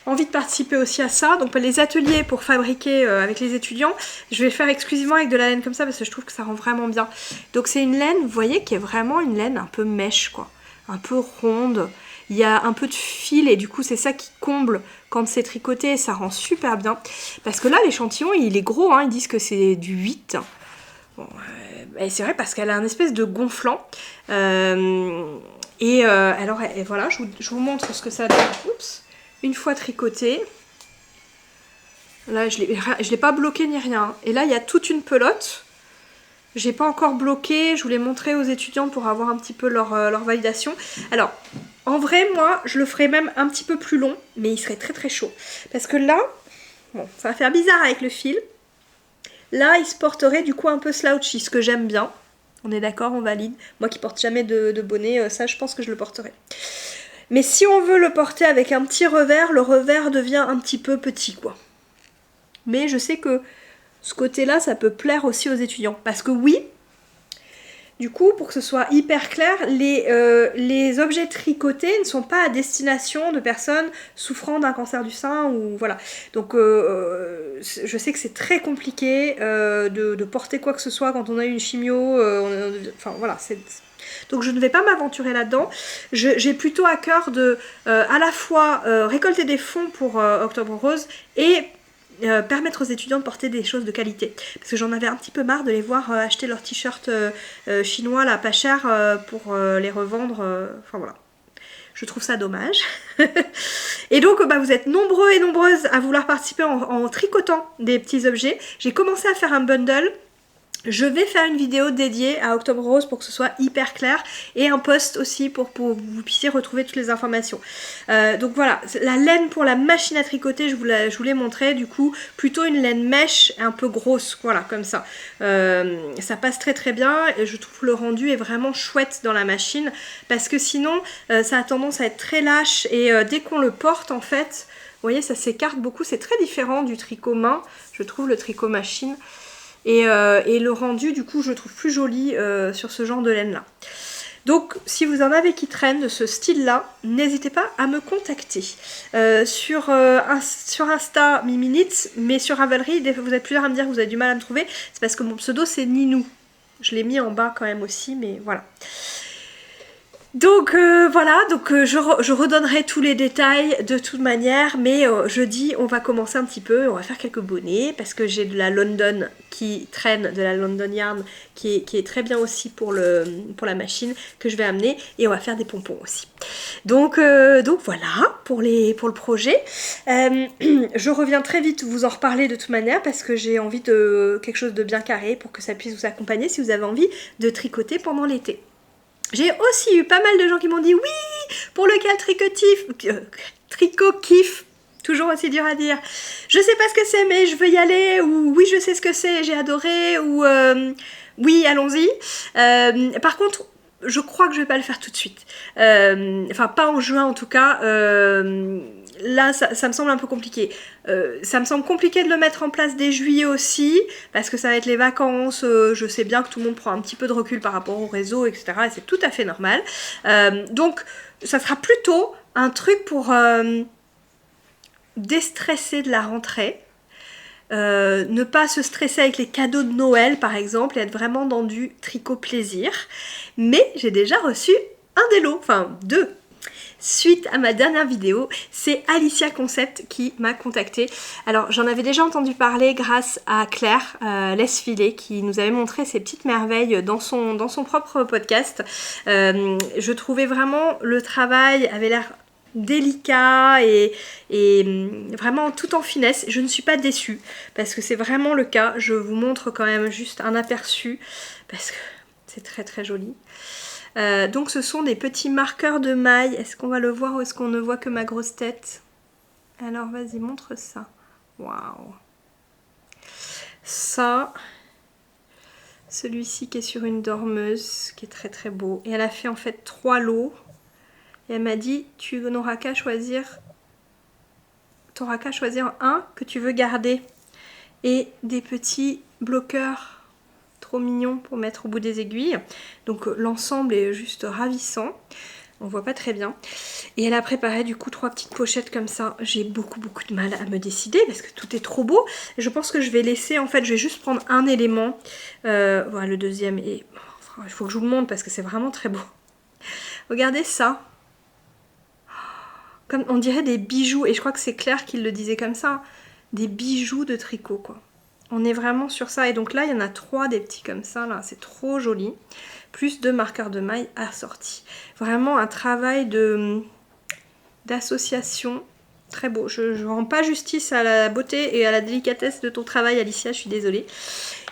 envie de participer aussi à ça. Donc les ateliers pour fabriquer avec les étudiants, je vais le faire exclusivement avec de la laine comme ça parce que je trouve que ça rend vraiment bien. Donc c'est une laine, vous voyez, qui est vraiment une laine un peu mèche, quoi. Un peu ronde. Il y a un peu de fil et du coup c'est ça qui comble quand c'est tricoté et ça rend super bien. Parce que là l'échantillon il est gros, hein, ils disent que c'est du 8. Bon, c'est vrai parce qu'elle a un espèce de gonflant. Alors voilà, je vous montre ce que ça donne. Oups. Une fois tricoté. Là je l'ai pas bloqué ni rien. Et là il y a toute une pelote. J'ai pas encore bloqué, je voulais montrer aux étudiants pour avoir un petit peu leur validation. Alors, en vrai, moi, je le ferais même un petit peu plus long, mais il serait très très chaud. Parce que là, bon, ça va faire bizarre avec le fil. Là, il se porterait du coup un peu slouchy, ce que j'aime bien. On est d'accord, on valide. Moi qui porte jamais de bonnet, ça je pense que je le porterai. Mais si on veut le porter avec un petit revers, le revers devient un petit peu petit, quoi. Mais je sais que ce côté-là, ça peut plaire aussi aux étudiants. Parce que oui, du coup, pour que ce soit hyper clair, les objets tricotés ne sont pas à destination de personnes souffrant d'un cancer du sein ou voilà. Donc, je sais que c'est très compliqué de porter quoi que ce soit quand on a une chimio. Enfin, voilà, donc je ne vais pas m'aventurer là-dedans. J'ai plutôt à cœur de à la fois récolter des fonds pour Octobre Rose et permettre aux étudiants de porter des choses de qualité. Parce que j'en avais un petit peu marre de les voir acheter leurs t-shirts chinois là pas cher pour les revendre. Enfin voilà. Je trouve ça dommage. Et donc vous êtes nombreux et nombreuses à vouloir participer en tricotant des petits objets. J'ai commencé à faire un bundle. Je vais faire une vidéo dédiée à Octobre Rose pour que ce soit hyper clair et un post aussi pour que vous puissiez retrouver toutes les informations. Donc voilà, la laine pour la machine à tricoter, je vous l'ai montré, du coup plutôt une laine mèche un peu grosse, voilà comme ça. Ça passe très très bien et je trouve le rendu est vraiment chouette dans la machine parce que sinon ça a tendance à être très lâche et dès qu'on le porte en fait, vous voyez ça s'écarte beaucoup, c'est très différent du tricot main, je trouve le tricot machine. Et le rendu du coup je le trouve plus joli sur ce genre de laine là. Donc si vous en avez qui traînent de ce style là, n'hésitez pas à me contacter. Sur Insta Miminits, mais sur Ravelry, vous êtes plusieurs à me dire que vous avez du mal à me trouver. C'est parce que mon pseudo c'est Ninou. Je l'ai mis en bas quand même aussi, mais voilà. Donc voilà, je redonnerai tous les détails de toute manière, mais jeudi on va commencer un petit peu, on va faire quelques bonnets parce que j'ai de la London qui traîne, de la London Yarn qui est très bien aussi pour la machine que je vais amener et on va faire des pompons aussi. Donc voilà pour le projet. Je reviens très vite vous en reparler de toute manière parce que j'ai envie de quelque chose de bien carré pour que ça puisse vous accompagner si vous avez envie de tricoter pendant l'été. J'ai aussi eu pas mal de gens qui m'ont dit oui, pour lequel tricot kiff, toujours aussi dur à dire. Je sais pas ce que c'est mais je veux y aller, ou oui je sais ce que c'est, j'ai adoré, ou oui allons-y. Par contre, je crois que je vais pas le faire tout de suite. Enfin pas en juin en tout cas. Là ça me semble un peu compliqué. Ça me semble compliqué de le mettre en place dès juillet aussi, parce que ça va être les vacances, je sais bien que tout le monde prend un petit peu de recul par rapport au réseau, etc. Et c'est tout à fait normal. Donc ça sera plutôt un truc pour déstresser de la rentrée. Ne pas se stresser avec les cadeaux de Noël par exemple et être vraiment dans du tricot plaisir. Mais j'ai déjà reçu un des lots, enfin 2. Suite à ma dernière vidéo, c'est Alicia Concept qui m'a contactée. Alors j'en avais déjà entendu parler grâce à Claire Lesfilet qui nous avait montré ses petites merveilles dans son propre podcast. Je trouvais vraiment le travail avait l'air délicat et vraiment tout en finesse. Je ne suis pas déçue parce que c'est vraiment le cas. Je vous montre quand même juste un aperçu parce que c'est très très joli. Donc ce sont des petits marqueurs de maille. Est-ce qu'on va le voir ou est-ce qu'on ne voit que ma grosse tête? Alors vas-y, montre ça. Waouh. Ça, celui-ci qui est sur une dormeuse, qui est très très beau. Et elle a fait en fait 3 lots. Et elle m'a dit, tu n'auras qu'à choisir, t'auras qu'à choisir un que tu veux garder. Et des petits bloqueurs trop mignons pour mettre au bout des aiguilles. Donc l'ensemble est juste ravissant. On voit pas très bien. Et elle a préparé du coup 3 petites pochettes comme ça. J'ai beaucoup de mal à me décider parce que tout est trop beau. Et je pense que je vais laisser, en fait, je vais juste prendre un élément. Voilà, le deuxième. Et enfin, il faut que je vous le montre parce que c'est vraiment très beau. Regardez ça. Comme on dirait des bijoux. Et je crois que c'est Claire qui le disait comme ça. Des bijoux de tricot, quoi. On est vraiment sur ça. Et donc là, il y en a 3 des petits comme ça. Là, c'est trop joli. Plus 2 marqueurs de maille assortis. Vraiment un travail d'association très beau. Je ne rends pas justice à la beauté et à la délicatesse de ton travail, Alicia, je suis désolée.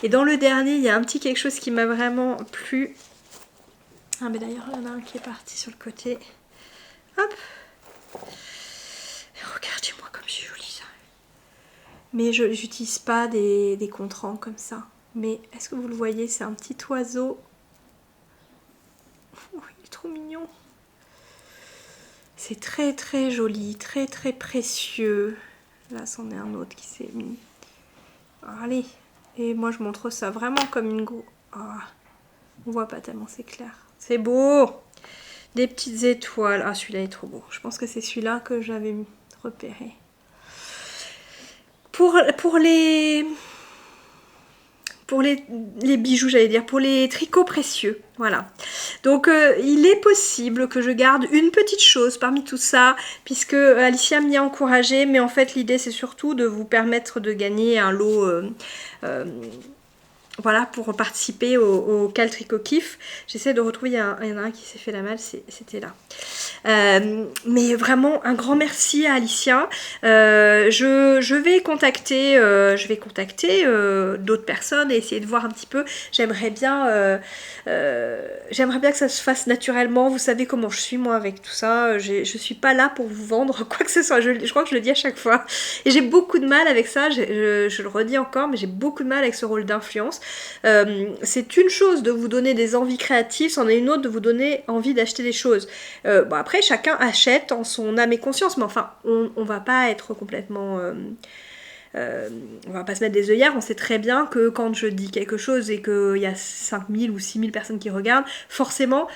Et dans le dernier, il y a un petit quelque chose qui m'a vraiment plu. Ah mais d'ailleurs, il y en a un qui est parti sur le côté. Hop. Regardez-moi comme c'est joli ça. Mais je n'utilise pas des contrans comme ça. Mais est-ce que vous le voyez? C'est un petit oiseau. Oh, il est trop mignon. C'est très très joli, très très précieux. Là, c'en est un autre qui s'est mis. Allez. Et moi, je montre ça vraiment comme une go. Ah, on voit pas tellement, c'est clair. C'est beau. Des petites étoiles. Ah, celui-là est trop beau. Je pense que c'est celui-là que j'avais repéré. Pour les bijoux, j'allais dire, pour les tricots précieux, voilà. Donc il est possible que je garde une petite chose parmi tout ça, puisque Alicia m'y a encouragée, mais en fait l'idée c'est surtout de vous permettre de gagner un lot voilà, pour participer au Cal Tricot Kiff. J'essaie de retrouver, il y en a un qui s'est fait la malle, c'était là. Mais vraiment un grand merci à Alicia. Je vais contacter, d'autres personnes et essayer de voir un petit peu. J'aimerais bien que ça se fasse naturellement. Vous savez comment je suis moi avec tout ça. Je suis pas là pour vous vendre quoi que ce soit. Je crois que je le dis à chaque fois. Et j'ai beaucoup de mal avec ça. Je le redis encore, mais j'ai beaucoup de mal avec ce rôle d'influence. C'est une chose de vous donner des envies créatives, c'en est une autre de vous donner envie d'acheter des choses. Bon, après, chacun achète en son âme et conscience, mais enfin, on va pas être complètement... on va pas se mettre des œillères, on sait très bien que quand je dis quelque chose et qu'il y a 5000 ou 6000 personnes qui regardent, forcément,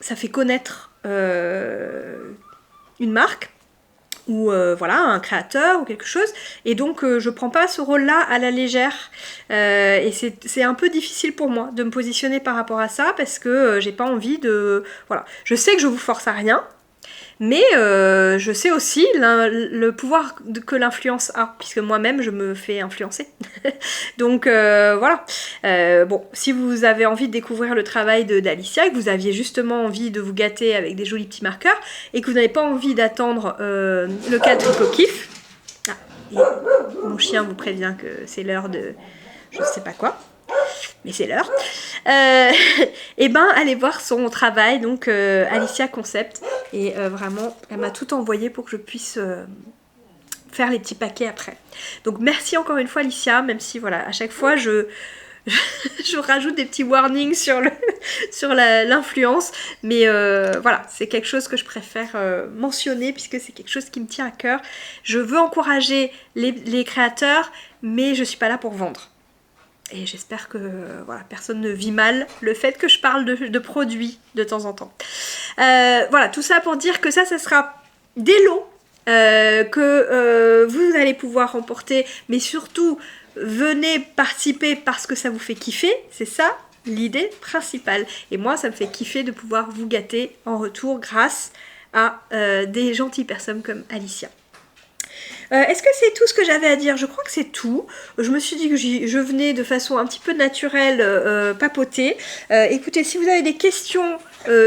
ça fait connaître une marque, ou voilà, un créateur ou quelque chose, et donc je prends pas ce rôle là à la légère, et c'est un peu difficile pour moi de me positionner par rapport à ça parce que j'ai pas envie de... Voilà, je sais que je vous force à rien, mais je sais aussi le pouvoir que l'influence a, puisque moi-même je me fais influencer. Donc voilà. Bon, si vous avez envie de découvrir le travail d'Alicia, que vous aviez justement envie de vous gâter avec des jolis petits marqueurs, et que vous n'avez pas envie d'attendre le Cal Tricot Kiff, et mon chien vous prévient que c'est l'heure de je sais pas quoi, mais c'est l'heure, et ben allez voir son travail, donc Alicia Concept, et vraiment elle m'a tout envoyé pour que je puisse faire les petits paquets après. Donc merci encore une fois Alicia, même si voilà, à chaque fois je rajoute des petits warnings sur l'influence, mais voilà, c'est quelque chose que je préfère mentionner puisque c'est quelque chose qui me tient à cœur. Je veux encourager les créateurs, mais je suis pas là pour vendre. Et j'espère que voilà, personne ne vit mal le fait que je parle de produits de temps en temps. Voilà, tout ça pour dire que ça sera des lots que vous allez pouvoir remporter, mais surtout venez participer parce que ça vous fait kiffer, c'est ça l'idée principale. Et moi ça me fait kiffer de pouvoir vous gâter en retour grâce à des gentilles personnes comme Alicia. Est-ce que c'est tout ce que j'avais à dire? Je crois que c'est tout. Je me suis dit que je venais de façon un petit peu naturelle papoter. Écoutez, si vous avez des questions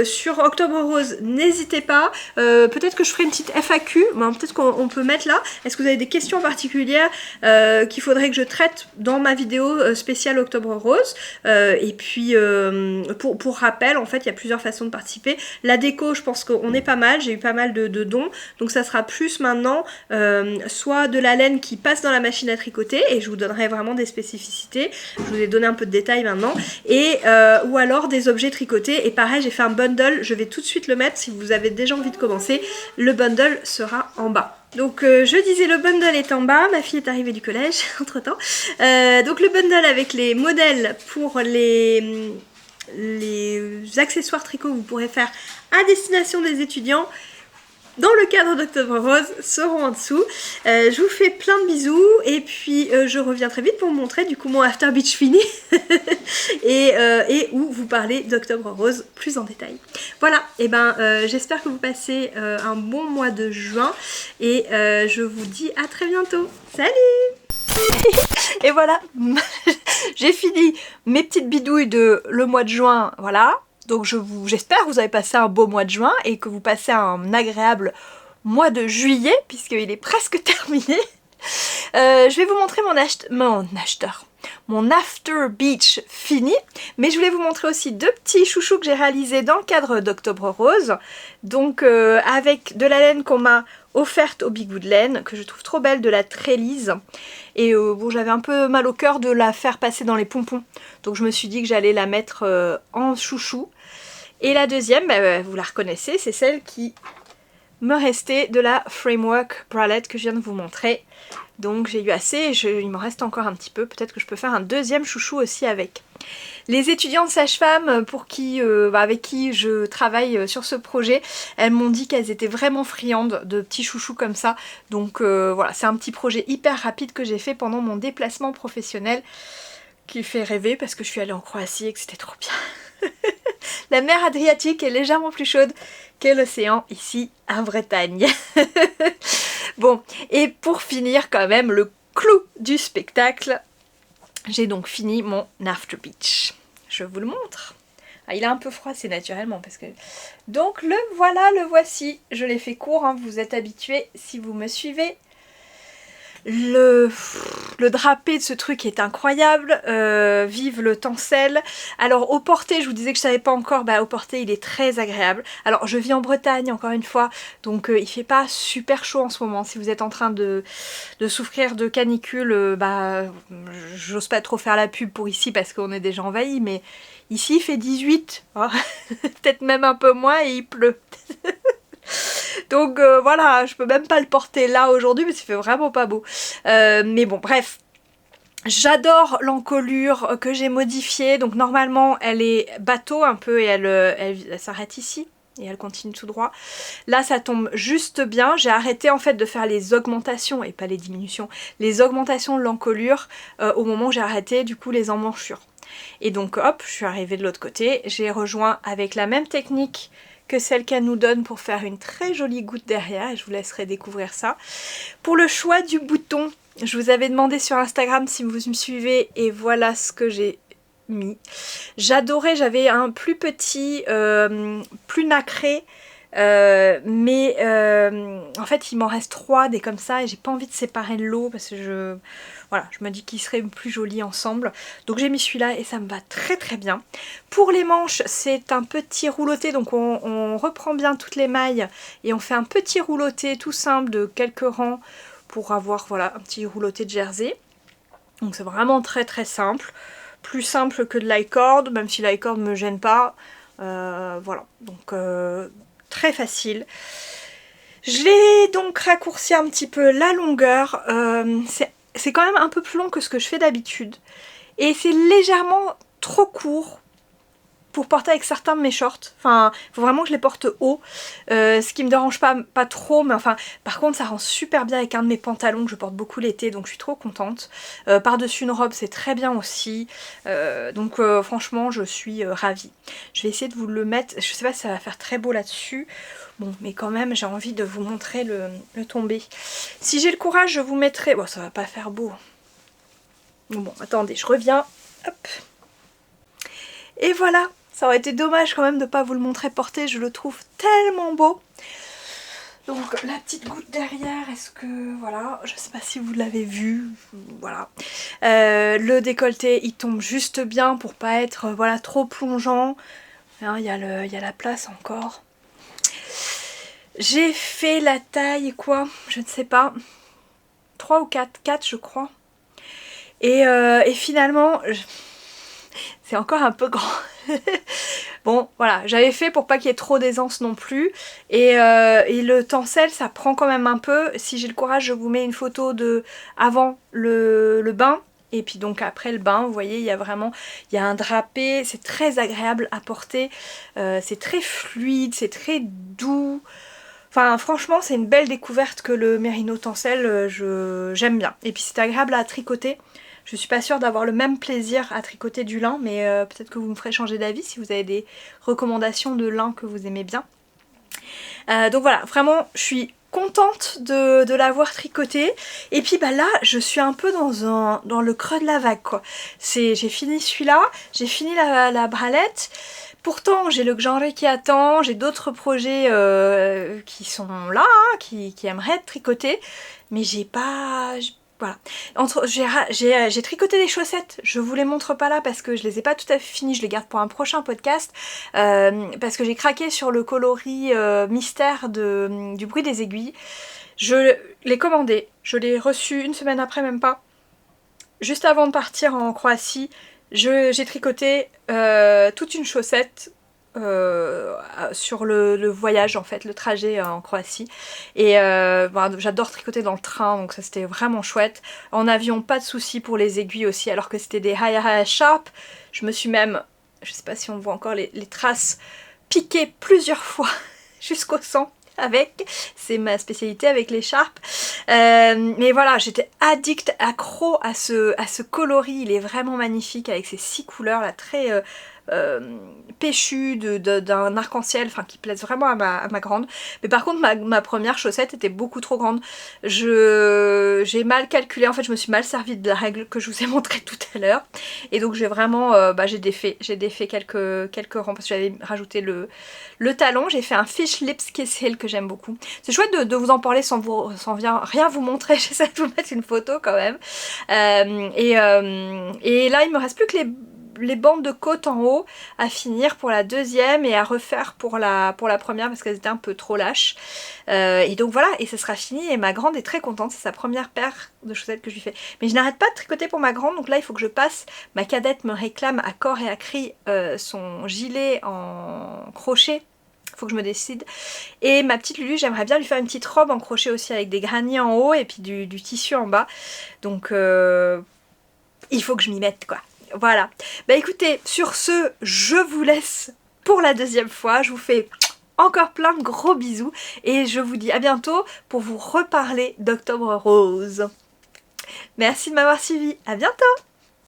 sur Octobre Rose, n'hésitez pas. Peut-être que je ferai une petite FAQ, ben, peut-être qu'on peut mettre là. Est-ce que vous avez des questions particulières qu'il faudrait que je traite dans ma vidéo spéciale Octobre Rose? Et puis, pour rappel, en fait, il y a plusieurs façons de participer. La déco, je pense qu'on est pas mal. J'ai eu pas mal de dons. Donc ça sera plus maintenant soit de la laine qui passe dans la machine à tricoter, et je vous donnerai vraiment des spécificités. Je vous ai donné un peu de détails maintenant. Et ou alors des objets tricotés. Et pareil, j'ai fait un bundle. Je vais tout de suite le mettre si vous avez déjà envie de commencer. Le bundle sera en bas. Donc je disais, le bundle est en bas, ma fille est arrivée du collège entre temps. Donc le bundle avec les modèles pour les accessoires tricot que vous pourrez faire à destination des étudiants dans le cadre d'Octobre Rose seront en dessous. Je vous fais plein de bisous et puis je reviens très vite pour vous montrer du coup mon After Beach fini et où vous parlez d'Octobre Rose plus en détail. Voilà, et ben j'espère que vous passez un bon mois de juin et je vous dis à très bientôt. Salut! Et voilà, j'ai fini mes petites bidouilles de le mois de juin, voilà. Donc j'espère que vous avez passé un beau mois de juin et que vous passez un agréable mois de juillet, puisqu'il est presque terminé. Je vais vous montrer mon After Beach fini, mais je voulais vous montrer aussi deux petits chouchous que j'ai réalisés dans le cadre d'Octobre Rose. Donc avec de la laine qu'on m'a offerte au Bigou de laine, que je trouve trop belle, de la Trélise. Et bon, j'avais un peu mal au cœur de la faire passer dans les pompons, donc je me suis dit que j'allais la mettre en chouchou. Et la deuxième, bah, vous la reconnaissez, c'est celle qui me restait de la Framework Bralette que je viens de vous montrer. Donc j'ai eu assez et il me reste encore un petit peu, peut-être que je peux faire un deuxième chouchou aussi avec. Les étudiantes sages-femmes avec qui je travaille sur ce projet, elles m'ont dit qu'elles étaient vraiment friandes de petits chouchous comme ça. Donc voilà, c'est un petit projet hyper rapide que j'ai fait pendant mon déplacement professionnel qui fait rêver parce que je suis allée en Croatie et que c'était trop bien. La mer Adriatique est légèrement plus chaude que l'océan ici à Bretagne. Bon, et pour finir quand même le clou du spectacle, j'ai donc fini mon After Beach. Je vous le montre. Ah, il est un peu froid, c'est naturellement parce que... Donc le voilà, le voici. Je l'ai fait court, hein, vous êtes habitués si vous me suivez. Le drapé de ce truc est incroyable, vive le tencel. Alors au porté, je vous disais que je savais pas encore, bah au porté il est très agréable. Alors je vis en Bretagne encore une fois, donc il fait pas super chaud en ce moment. Si vous êtes en train de souffrir de canicule, bah j'ose pas trop faire la pub pour ici parce qu'on est déjà envahi, mais ici il fait 18, hein. Peut-être même un peu moins et il pleut. Donc voilà, je peux même pas le porter là aujourd'hui parce qu'il fait vraiment pas beau. Mais bon, bref. J'adore l'encolure que j'ai modifiée. Donc normalement, elle est bateau un peu et elle s'arrête ici. Et elle continue tout droit. Là, ça tombe juste bien. J'ai arrêté en fait de faire les augmentations et pas les diminutions. Les augmentations de l'encolure au moment où j'ai arrêté du coup les emmanchures. Et donc hop, je suis arrivée de l'autre côté. J'ai rejoint avec la même technique que celle qu'elle nous donne pour faire une très jolie goutte derrière, et je vous laisserai découvrir ça. Pour le choix du bouton, je vous avais demandé sur Instagram si vous me suivez et voilà ce que j'ai mis. J'adorais, j'avais un plus petit, plus nacré, mais en fait il m'en reste 3 des comme ça et j'ai pas envie de séparer le lot parce que voilà, je me dis qu'ils seraient plus jolis ensemble. Donc j'ai mis celui-là et ça me va très très bien. Pour les manches, c'est un petit rouloté, donc on reprend bien toutes les mailles et on fait un petit rouloté tout simple de quelques rangs pour avoir voilà un petit rouloté de jersey. Donc c'est vraiment très très simple. Plus simple que de l'i-cord, même si l'i-cord ne me gêne pas. Voilà, donc très facile. Je l'ai donc raccourci un petit peu la longueur. C'est quand même un peu plus long que ce que je fais d'habitude. Et c'est légèrement trop court pour porter avec certains de mes shorts. Enfin, faut vraiment que je les porte haut. Ce qui me dérange pas trop, mais enfin, par contre, ça rend super bien avec un de mes pantalons que je porte beaucoup l'été, donc je suis trop contente. Par-dessus une robe, c'est très bien aussi. Donc franchement, je suis ravie. Je vais essayer de vous le mettre. Je sais pas si ça va faire très beau là-dessus. Bon, mais quand même, j'ai envie de vous montrer le tombé. Si j'ai le courage, je vous mettrai... Bon, ça va pas faire beau. Bon, attendez, je reviens. Hop. Et voilà. Ça aurait été dommage quand même de ne pas vous le montrer porté, je le trouve tellement beau. Donc la petite goutte derrière, est-ce que... Voilà, je sais pas si vous l'avez vu, voilà. Le décolleté, il tombe juste bien pour pas être voilà, trop plongeant. Hein, il y a la place encore. J'ai fait la taille, quoi, je ne sais pas, 3 ou 4, 4 je crois. Et finalement... C'est encore un peu grand. Bon, voilà, j'avais fait pour pas qu'il y ait trop d'aisance non plus. Et le tencel, ça prend quand même un peu. Si j'ai le courage, je vous mets une photo de avant le bain. Et puis donc après le bain, vous voyez, il y a un drapé. C'est très agréable à porter. C'est très fluide, c'est très doux. Enfin, franchement, c'est une belle découverte que le Merino tencel. J'aime bien. Et puis c'est agréable à tricoter. Je suis pas sûre d'avoir le même plaisir à tricoter du lin, mais peut-être que vous me ferez changer d'avis si vous avez des recommandations de lin que vous aimez bien. Donc voilà, vraiment, je suis contente de l'avoir tricoté. Et puis bah là, je suis un peu dans le creux de la vague, quoi. J'ai fini celui-là, j'ai fini la bralette. Pourtant, j'ai le genre qui attend, j'ai d'autres projets qui sont là, hein, qui aimeraient être tricotés, mais j'ai pas... Voilà. J'ai tricoté des chaussettes, je vous les montre pas là parce que je les ai pas tout à fait finies, je les garde pour un prochain podcast, parce que j'ai craqué sur le coloris mystère du bruit des aiguilles. Je l'ai commandé, je l'ai reçu une semaine après, même pas. Juste avant de partir en Croatie, j'ai tricoté toute une chaussette sur le voyage en fait, le trajet en Croatie. Et bon, j'adore tricoter dans le train, donc ça c'était vraiment chouette. En avion, pas de soucis pour les aiguilles aussi, alors que c'était des Haya Sharp. Je me suis même, je sais pas si on voit encore les traces, piquées plusieurs fois jusqu'au sang. C'est ma spécialité avec les Sharp. Mais voilà, j'étais addict, accro à ce coloris, il est vraiment magnifique avec ces 6 couleurs là, très péchu d'un arc-en-ciel, enfin qui plaisent vraiment à ma grande. Mais par contre ma première chaussette était beaucoup trop grande. J'ai mal calculé, en fait je me suis mal servi de la règle que je vous ai montré tout à l'heure. Et donc j'ai vraiment, j'ai défait quelques rangs parce que j'avais rajouté le talon. J'ai fait un Fish Lips Kiss Heel que j'aime beaucoup. C'est chouette de vous en parler sans rien vous montrer, j'essaie de vous mettre une photo quand même. Et là il me reste plus que les bandes de côte en haut à finir pour la deuxième et à refaire pour la première parce qu'elles étaient un peu trop lâches. Et donc voilà, et ça sera fini et ma grande est très contente, c'est sa première paire de chaussettes que je lui fais. Mais je n'arrête pas de tricoter pour ma grande, donc là il faut que je passe. Ma cadette me réclame à corps et à cri son gilet en crochet. Faut que je me décide. Et ma petite Lulu, j'aimerais bien lui faire une petite robe en crochet aussi avec des granits en haut et puis du tissu en bas. Donc il faut que je m'y mette quoi. Voilà. Bah écoutez, sur ce, je vous laisse pour la deuxième fois. Je vous fais encore plein de gros bisous et je vous dis à bientôt pour vous reparler d'Octobre Rose. Merci de m'avoir suivi. À bientôt.